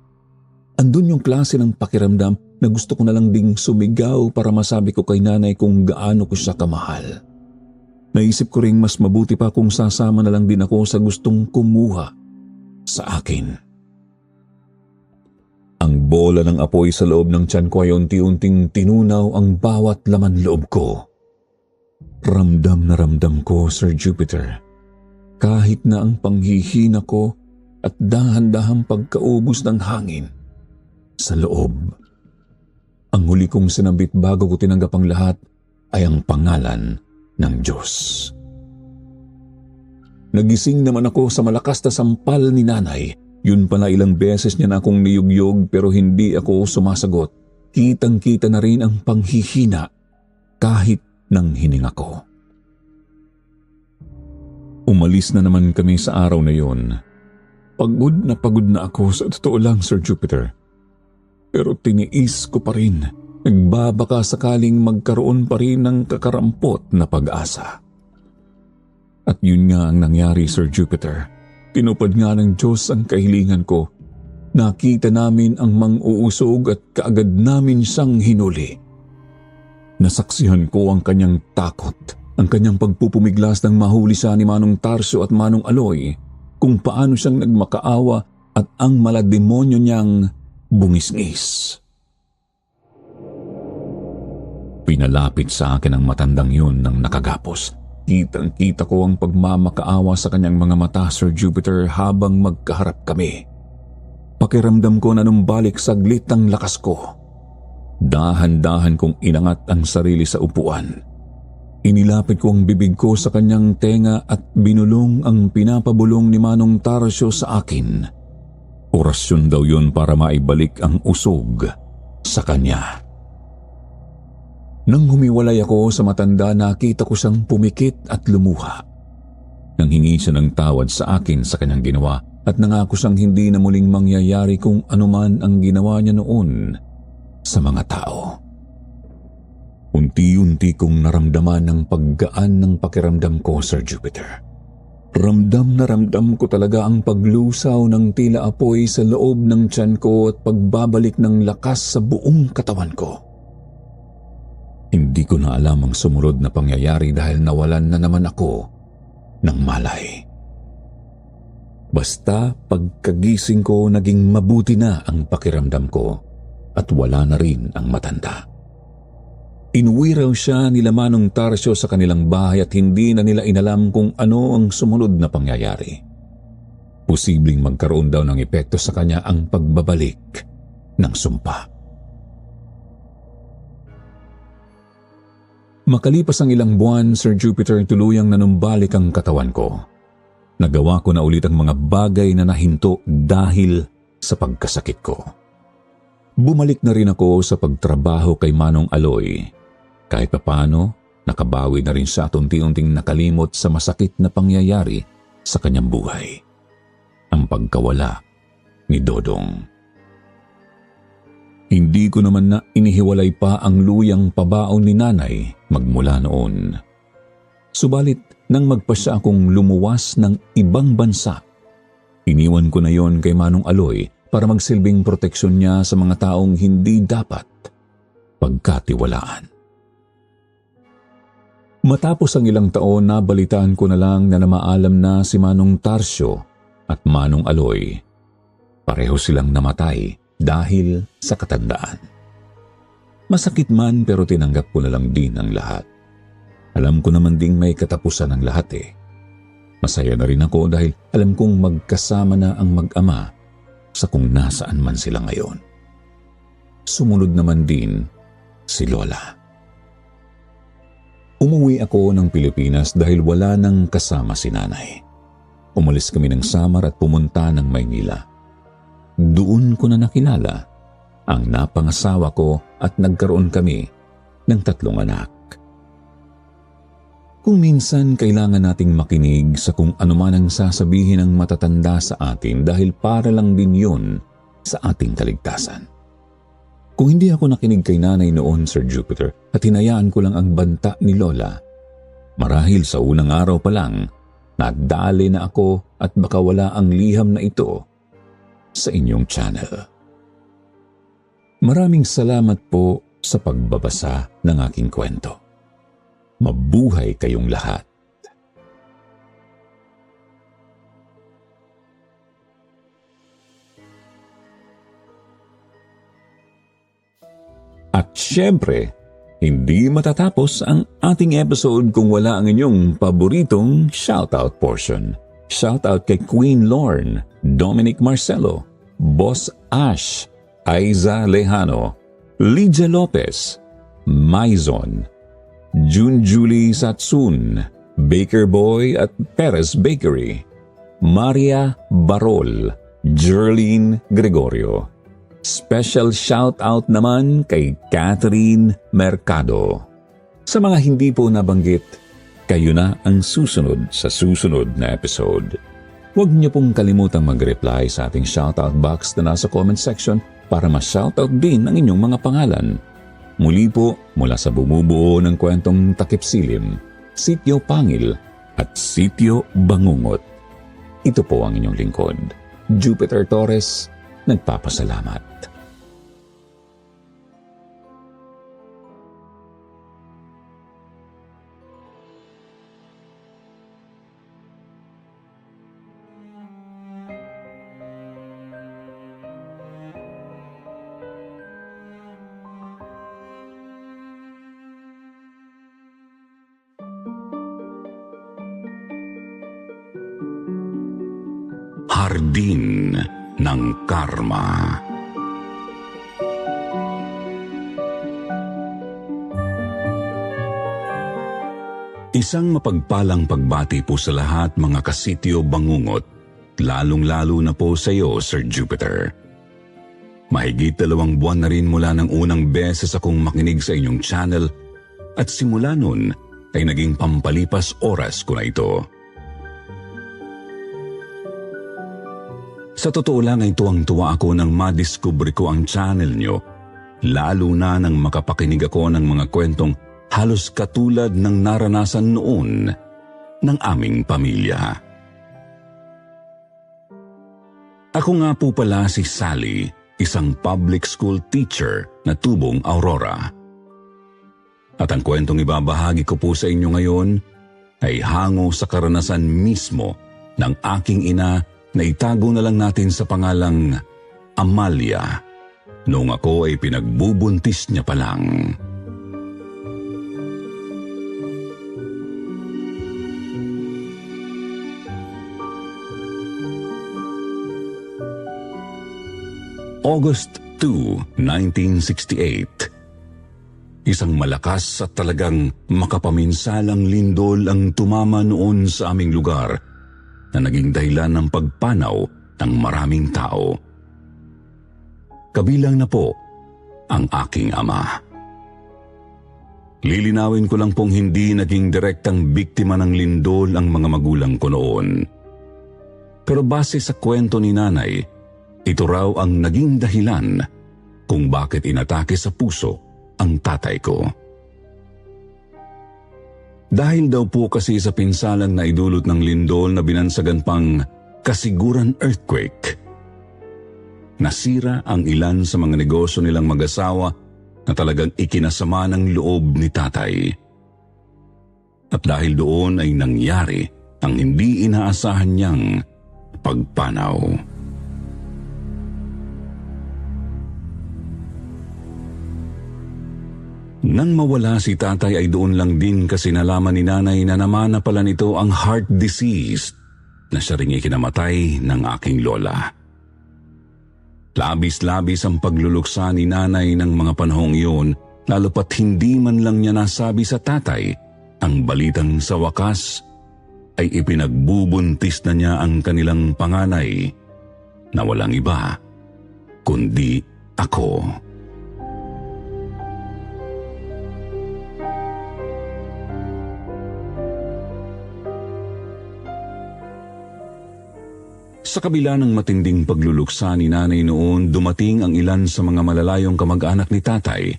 Andun yung klase ng pakiramdam na gusto ko na lang ding sumigaw para masabi ko kay nanay kung gaano ko siya kamahal. Naisip ko ring mas mabuti pa kung sasama na lang din ako sa gustong kumuha sa akin. Ang bola ng apoy sa loob ng tiyan ko ay unti-unting tinunaw ang bawat laman loob ko. Ramdam na ramdam ko, Sir Jupiter. Kahit na ang panghihina ko at dahan-dahang pagkaubos ng hangin sa loob. Ang huli kong sinambit bago ko tinanggap ang lahat ay ang pangalan ng Diyos. Nagising naman ako sa malakas na sampal ni nanay. Yun pala ilang beses niya na akong niyugyog pero hindi ako sumasagot. Kitang-kita na rin ang panghihina kahit nang hininga ko. Umalis na naman kami sa araw na yon. Pagod na ako sa totoo lang, Sir Jupiter. Pero tiniis ko pa rin. Nagbabaka sakaling magkaroon pa rin ng kakarampot na pag-asa. At yun nga ang nangyari, Sir Jupiter. Tinupad nga ng Diyos ang kahilingan ko. Nakita namin ang mang-uusog at kaagad namin siyang hinuli. Nasaksihan ko ang kanyang takot, ang kanyang pagpupumiglas ng mahuli siya ni Manong Tarsyo at Manong Aloy, kung paano siyang nagmakaawa at ang malademonyo niyang bungisngis. Pinalapit sa akin ang matandang yun nang nakagapos. Kitang-kita ko ang pagmamakaawa sa kanyang mga mata, Sir Jupiter, habang magkaharap kami. Pakiramdam ko na numbalik saglit ang lakas ko. Dahan-dahan kong inangat ang sarili sa upuan. Inilapit ko ang bibig ko sa kanyang tenga at binulong ang pinapabulong ni Manong Tarsyo sa akin. Orasyon daw yun para maibalik ang usog sa kanya. Nang humiwalay ako sa matanda, nakita ko siyang pumikit at lumuha. Nang hingi siya ng tawad sa akin sa kanyang ginawa at nangako siyang hindi na muling mangyayari kung anuman ang ginawa niya noon sa mga tao. Unti-unti kong naramdaman ang paggaan ng pakiramdam ko, Sir Jupiter. Ramdam na ramdam ko talaga ang paglusaw ng tila apoy sa loob ng tiyan ko at pagbabalik ng lakas sa buong katawan ko. Hindi ko na alam ang sumunod na pangyayari dahil nawalan na naman ako ng malay. Basta pagkagising ko naging mabuti na ang pakiramdam ko at wala na rin ang matanda. Inuwi raw siya nila Manong Tarsio sa kanilang bahay at hindi na nila inalam kung ano ang sumunod na pangyayari. Posibleng magkaroon daw ng epekto sa kanya ang pagbabalik ng sumpa. Makalipas ang ilang buwan, Sir Jupiter, tuluyang nanumbalik ang katawan ko. Nagawa ko na ulit ang mga bagay na nahinto dahil sa pagkasakit ko. Bumalik na rin ako sa pagtrabaho kay Manong Aloy. Kahit papaano, nakabawi na rin siya at unti-unting nakalimot sa masakit na pangyayari sa kanyang buhay. Ang pagkawala ni Dodong. Hindi ko naman na inihiwalay pa ang luyang pabaon ni nanay magmula noon. Subalit nang magpasya akong lumuwas ng ibang bansa, iniwan ko na yon kay Manong Aloy para magsilbing proteksyon niya sa mga taong hindi dapat pagkatiwalaan. Matapos ang ilang taon, nabalitaan ko na lang na namaalam na si Manong Tarsio at Manong Aloy. Pareho silang namatay dahil sa katandaan. Masakit man pero tinanggap ko na lang din ang lahat. Alam ko naman ding may katapusan ang lahat eh. Masaya na rin ako dahil alam kong magkasama na ang mag-ama sa kung nasaan man sila ngayon. Sumunod naman din si Lola. Umuwi ako ng Pilipinas dahil wala nang kasama si nanay. Umalis kami ng Samar at pumunta ng Maynila. Doon ko na nakilala ang napangasawa ko at nagkaroon kami ng 3 anak. Kung minsan kailangan nating makinig sa kung anuman ang sasabihin ng matatanda sa atin dahil para lang din yun sa ating kaligtasan. Kung hindi ako nakinig kay nanay noon, Sir Jupiter, at hinayaan ko lang ang banta ni Lola, marahil sa unang araw pa lang, nadali na ako at baka wala ang liham na ito sa inyong channel. Maraming salamat po sa pagbabasa ng aking kwento. Mabuhay kayong lahat. At syempre, hindi matatapos ang ating episode kung wala ang inyong paboritong shoutout portion. Shoutout kay Queen Lorne, Dominic Marcelo, Boss Ash, Aiza Lejano, Lydia Lopez, Maizon, June Julie Satsun, Baker Boy at Perez Bakery, Maria Barol, Jerlene Gregorio. Special shout-out naman kay Catherine Mercado. Sa mga hindi po nabanggit, kayo na ang susunod sa susunod na episode. Huwag niyo pong kalimutang mag-reply sa ating shoutout box na nasa comment section para ma-shoutout din ang inyong mga pangalan. Muli po, mula sa bumubuo ng kwentong Takip Silim, Sitio Pangil at Sitio Bangungot. Ito po ang inyong lingkod, Jupiter Torres, nagpapasalamat. Hardin ng Karma. Isang mapagpalang pagbati po sa lahat mga kasityo Bangungot, lalong-lalo na po sa iyo, Sir Jupiter. Mahigit 2 buwan na rin mula ng unang beses akong makinig sa inyong channel at simula nun ay naging pampalipas oras ko na ito. Sa totoo lang ay tuwang-tuwa ako nang madiskubre ko ang channel nyo, lalo na nang makapakinig ako ng mga kwentong halos katulad ng naranasan noon ng aming pamilya. Ako nga po pala si Sally, isang public school teacher na tubong Aurora. At ang kwentong ibabahagi ko po sa inyo ngayon ay hango sa karanasan mismo ng aking ina na itago na lang natin sa pangalang Amalia noong ako ay pinagbubuntis niya pa lang. August 2, 1968. Isang malakas at talagang makapaminsalang lindol ang tumama noon sa aming lugar na naging dahilan ng pagpanaw ng maraming tao. Kabilang na po ang aking ama. Lilinawin ko lang pong hindi naging direktang biktima ng lindol ang mga magulang ko noon. Pero base sa kwento ni nanay, ito raw ang naging dahilan kung bakit inatake sa puso ang tatay ko. Dahil daw po kasi sa pinsalang na idulot ng lindol na binansagan pang kasiguran earthquake, nasira ang ilan sa mga negosyo nilang mag-asawa na talagang ikinasama ng loob ni tatay. At dahil doon ay nangyari ang hindi inaasahan niyang pagpanaw. Nang mawala si tatay ay doon lang din kasi nalaman ni nanay na namana pala nito ang heart disease na siya ring ikinamatay ng aking lola. Labis-labis ang pagluluksa ni nanay ng mga panahong iyon, lalo pat hindi man lang niya nasabi sa tatay ang balitang sa wakas ay ipinagbubuntis na niya ang kanilang panganay na walang iba kundi ako. Sa kabila ng matinding pagluluksa ni nanay noon, dumating ang ilan sa mga malalayong kamag-anak ni tatay.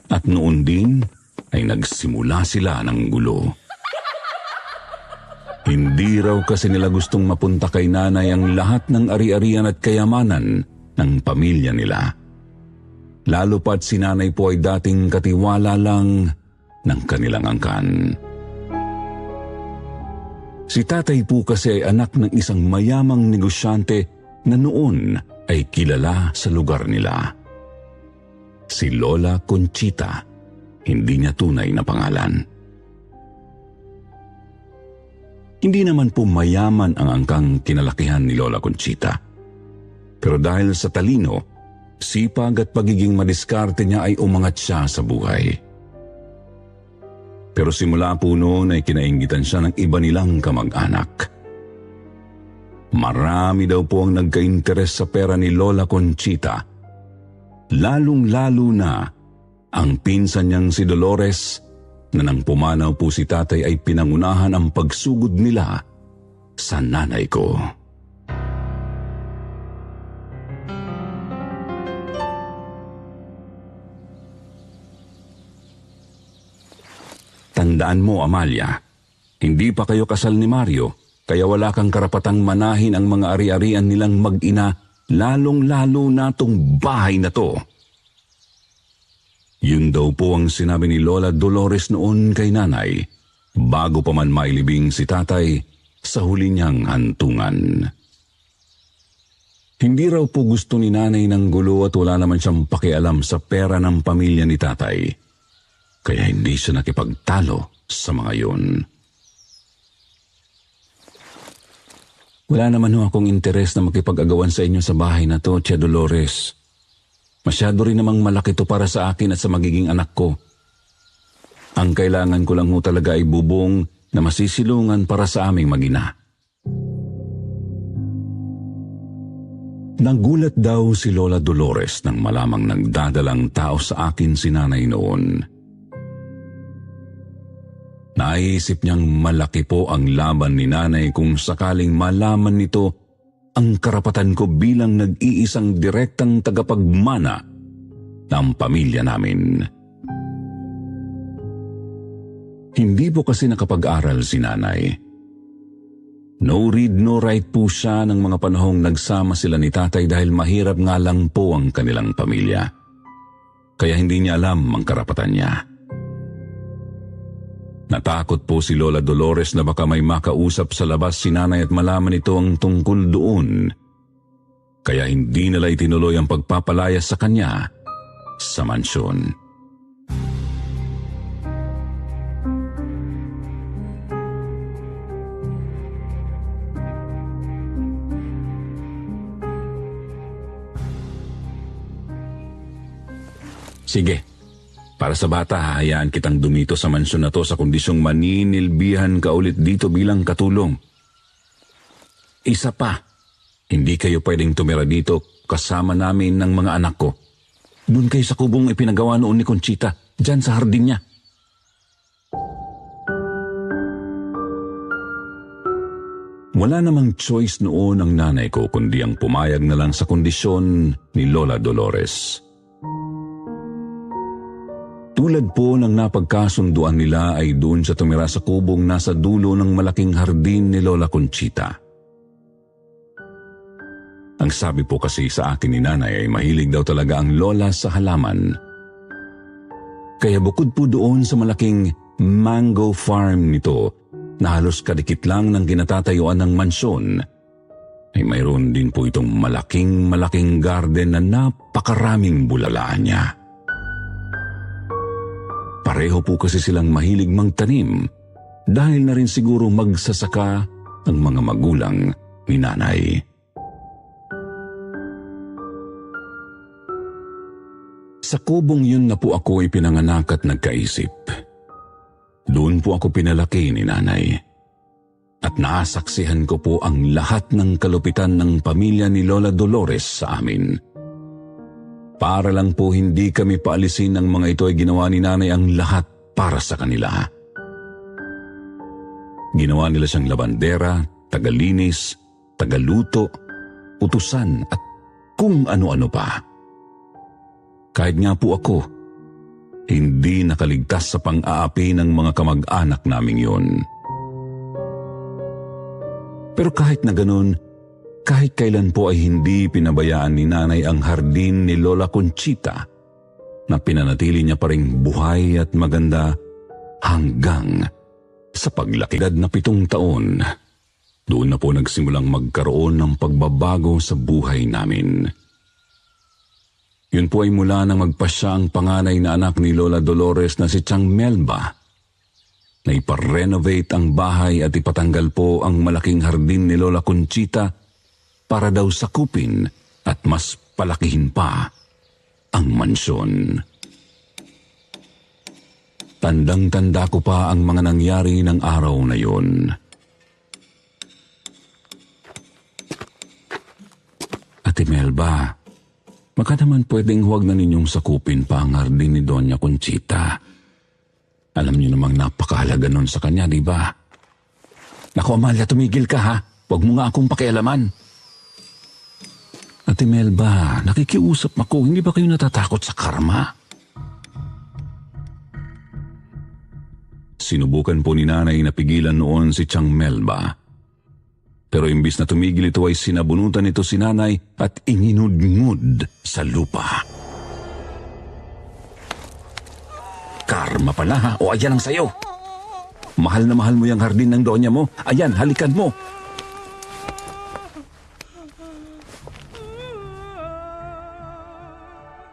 At noon din ay nagsimula sila ng gulo. Hindi raw kasi nila gustong mapunta kay nanay ang lahat ng ari-arian at kayamanan ng pamilya nila. Lalo pat si nanay po ay dating katiwala lang ng kanilang angkan. Si tatay po kasi ay anak ng isang mayamang negosyante na noon ay kilala sa lugar nila. Si Lola Conchita, hindi niya tunay na pangalan. Hindi naman po mayaman ang angkang kinalakihan ni Lola Conchita. Pero dahil sa talino, sipag at pagiging madiskarte niya ay umangat siya sa buhay. Pero simula po noon ay kinainggitan siya ng iba nilang kamag-anak. Marami daw po ang nagka-interes sa pera ni Lola Conchita. Lalong-lalo na ang pinsan niyang si Dolores na nang pumanaw po si tatay ay pinangunahan ang pagsugod nila sa nanay ko. Tandaan mo, Amalia, hindi pa kayo kasal ni Mario, kaya wala kang karapatang manahin ang mga ari-arian nilang mag-ina, lalong-lalo na tong bahay na to. Yun daw po ang sinabi ni Lola Dolores noon kay nanay, bago pa man mailibing si tatay sa huli niyang hantungan. Hindi raw po gusto ni nanay ng gulo at wala naman siyang pakialam sa pera ng pamilya ni tatay. Kaya hindi siya nakipagtalo sa mga yun. Wala naman ho akong interes na makipag-agawan sa inyo sa bahay na to, Tia Dolores. Masyado rin namang malaki to para sa akin at sa magiging anak ko. Ang kailangan ko lang ho talaga ay bubong na masisilungan para sa aming mag-ina. Nagulat daw si Lola Dolores nang malamang nagdadalang tao sa akin si nanay noon. Naisip niyang malaki po ang laban ni nanay kung sakaling malaman nito ang karapatan ko bilang nag-iisang direktang tagapagmana ng pamilya namin. Hindi po kasi nakapag-aral si nanay. No read, no write po siya ng mga panahong nagsama sila ni tatay dahil mahirap nga lang po ang kanilang pamilya. Kaya hindi niya alam ang karapatan niya. Natakot po si Lola Dolores na baka may makausap sa labas si nanay at malaman ito ang tungkol doon. Kaya hindi nila itinuloy ang pagpapalaya sa kanya sa mansyon. Sige, para sa bata hahayaan kitang dumito sa mansyon na to sa kondisyong maninilbihan ka ulit dito bilang katulong. Isa pa, hindi kayo pwedeng tumira dito kasama namin ng mga anak ko. Doon kayo sa kubong ipinagawa noon ni Conchita, dyan sa hardin niya. Wala namang choice noon ang nanay ko kundi ang pumayag na lang sa kondisyon ni Lola Dolores. Tulad po ng napagkasunduan nila ay doon sa tumira sa kubong nasa dulo ng malaking hardin ni Lola Conchita. Ang sabi po kasi sa akin ni nanay ay mahilig daw talaga ang lola sa halaman. Kaya bukod po doon sa malaking mango farm nito na halos kadikit lang ng ginatatayuan ng mansyon, ay mayroon din po itong malaking garden na napakaraming bulalaan niya. Pareho po kasi silang mahilig magtanim dahil na rin siguro magsasaka ang mga magulang ni nanay. Sa kubong yun na po ako ipinanganak at nagkaisip. Doon po ako pinalaki ni nanay. At naasaksihan ko po ang lahat ng kalupitan ng pamilya ni Lola Dolores sa amin. Para lang po hindi kami paalisin ng mga ito ay ginawa ni nanay ang lahat para sa kanila. Ginawa nila siyang labandera, tagalinis, tagaluto, utusan at kung ano-ano pa. Kahit nga po ako, hindi nakaligtas sa pang-aapi ng mga kamag-anak naming yun. Pero kahit na ganun, kahit kailan po ay hindi pinabayaan ni nanay ang hardin ni Lola Conchita na pinanatili niya pa ring buhay at maganda hanggang sa paglaki. Edad na 7 taon, doon na po nagsimulang magkaroon ng pagbabago sa buhay namin. Yun po ay mula nang magpasya ang panganay na anak ni Lola Dolores na si Tiang Melba na iparenovate ang bahay at ipatanggal po ang malaking hardin ni Lola Conchita para daw sakupin at mas palakihin pa ang mansyon. Tandang-tanda ko pa ang mga nangyari ng araw na yun. Ate Melba, baka naman pwedeng huwag na ninyong sakupin pa ang hardin ni Doña Conchita. Alam niyo namang napakahalaga nun sa kanya, di ba? Naku, Amalia, tumigil ka ha. Huwag mo nga akong pakialaman. Ate Melba, nakikiusap ako. Hindi ba kayo natatakot sa karma? Sinubukan po ni nanay na pigilan noon si Tiang Melba. Pero imbis na tumigil ito ay sinabunutan ito si nanay at inginudngud sa lupa. Karma pala ha? O ayan ang sayo. Mahal na mahal mo yung hardin ng donya mo. Ayan, halikan mo.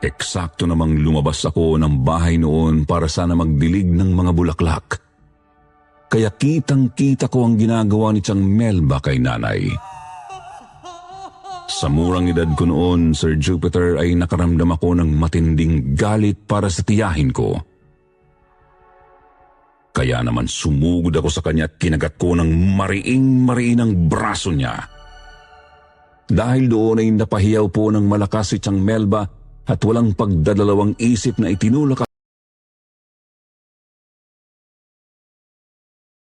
Eksakto namang lumabas ako ng bahay noon para sana magdilig ng mga bulaklak. Kaya kitang-kita ko ang ginagawa ni Tiang Melba kay nanay. Sa murang edad ko noon, Sir Jupiter, ay nakaramdam ako ng matinding galit para sa tiyahin ko. Kaya naman sumugod ako sa kanya at kinagat ko ng mariing-mariin ang braso niya. Dahil doon ay napahiyaw po ng malakas si Tiang Melba at walang pagdadalawang isip na itinulak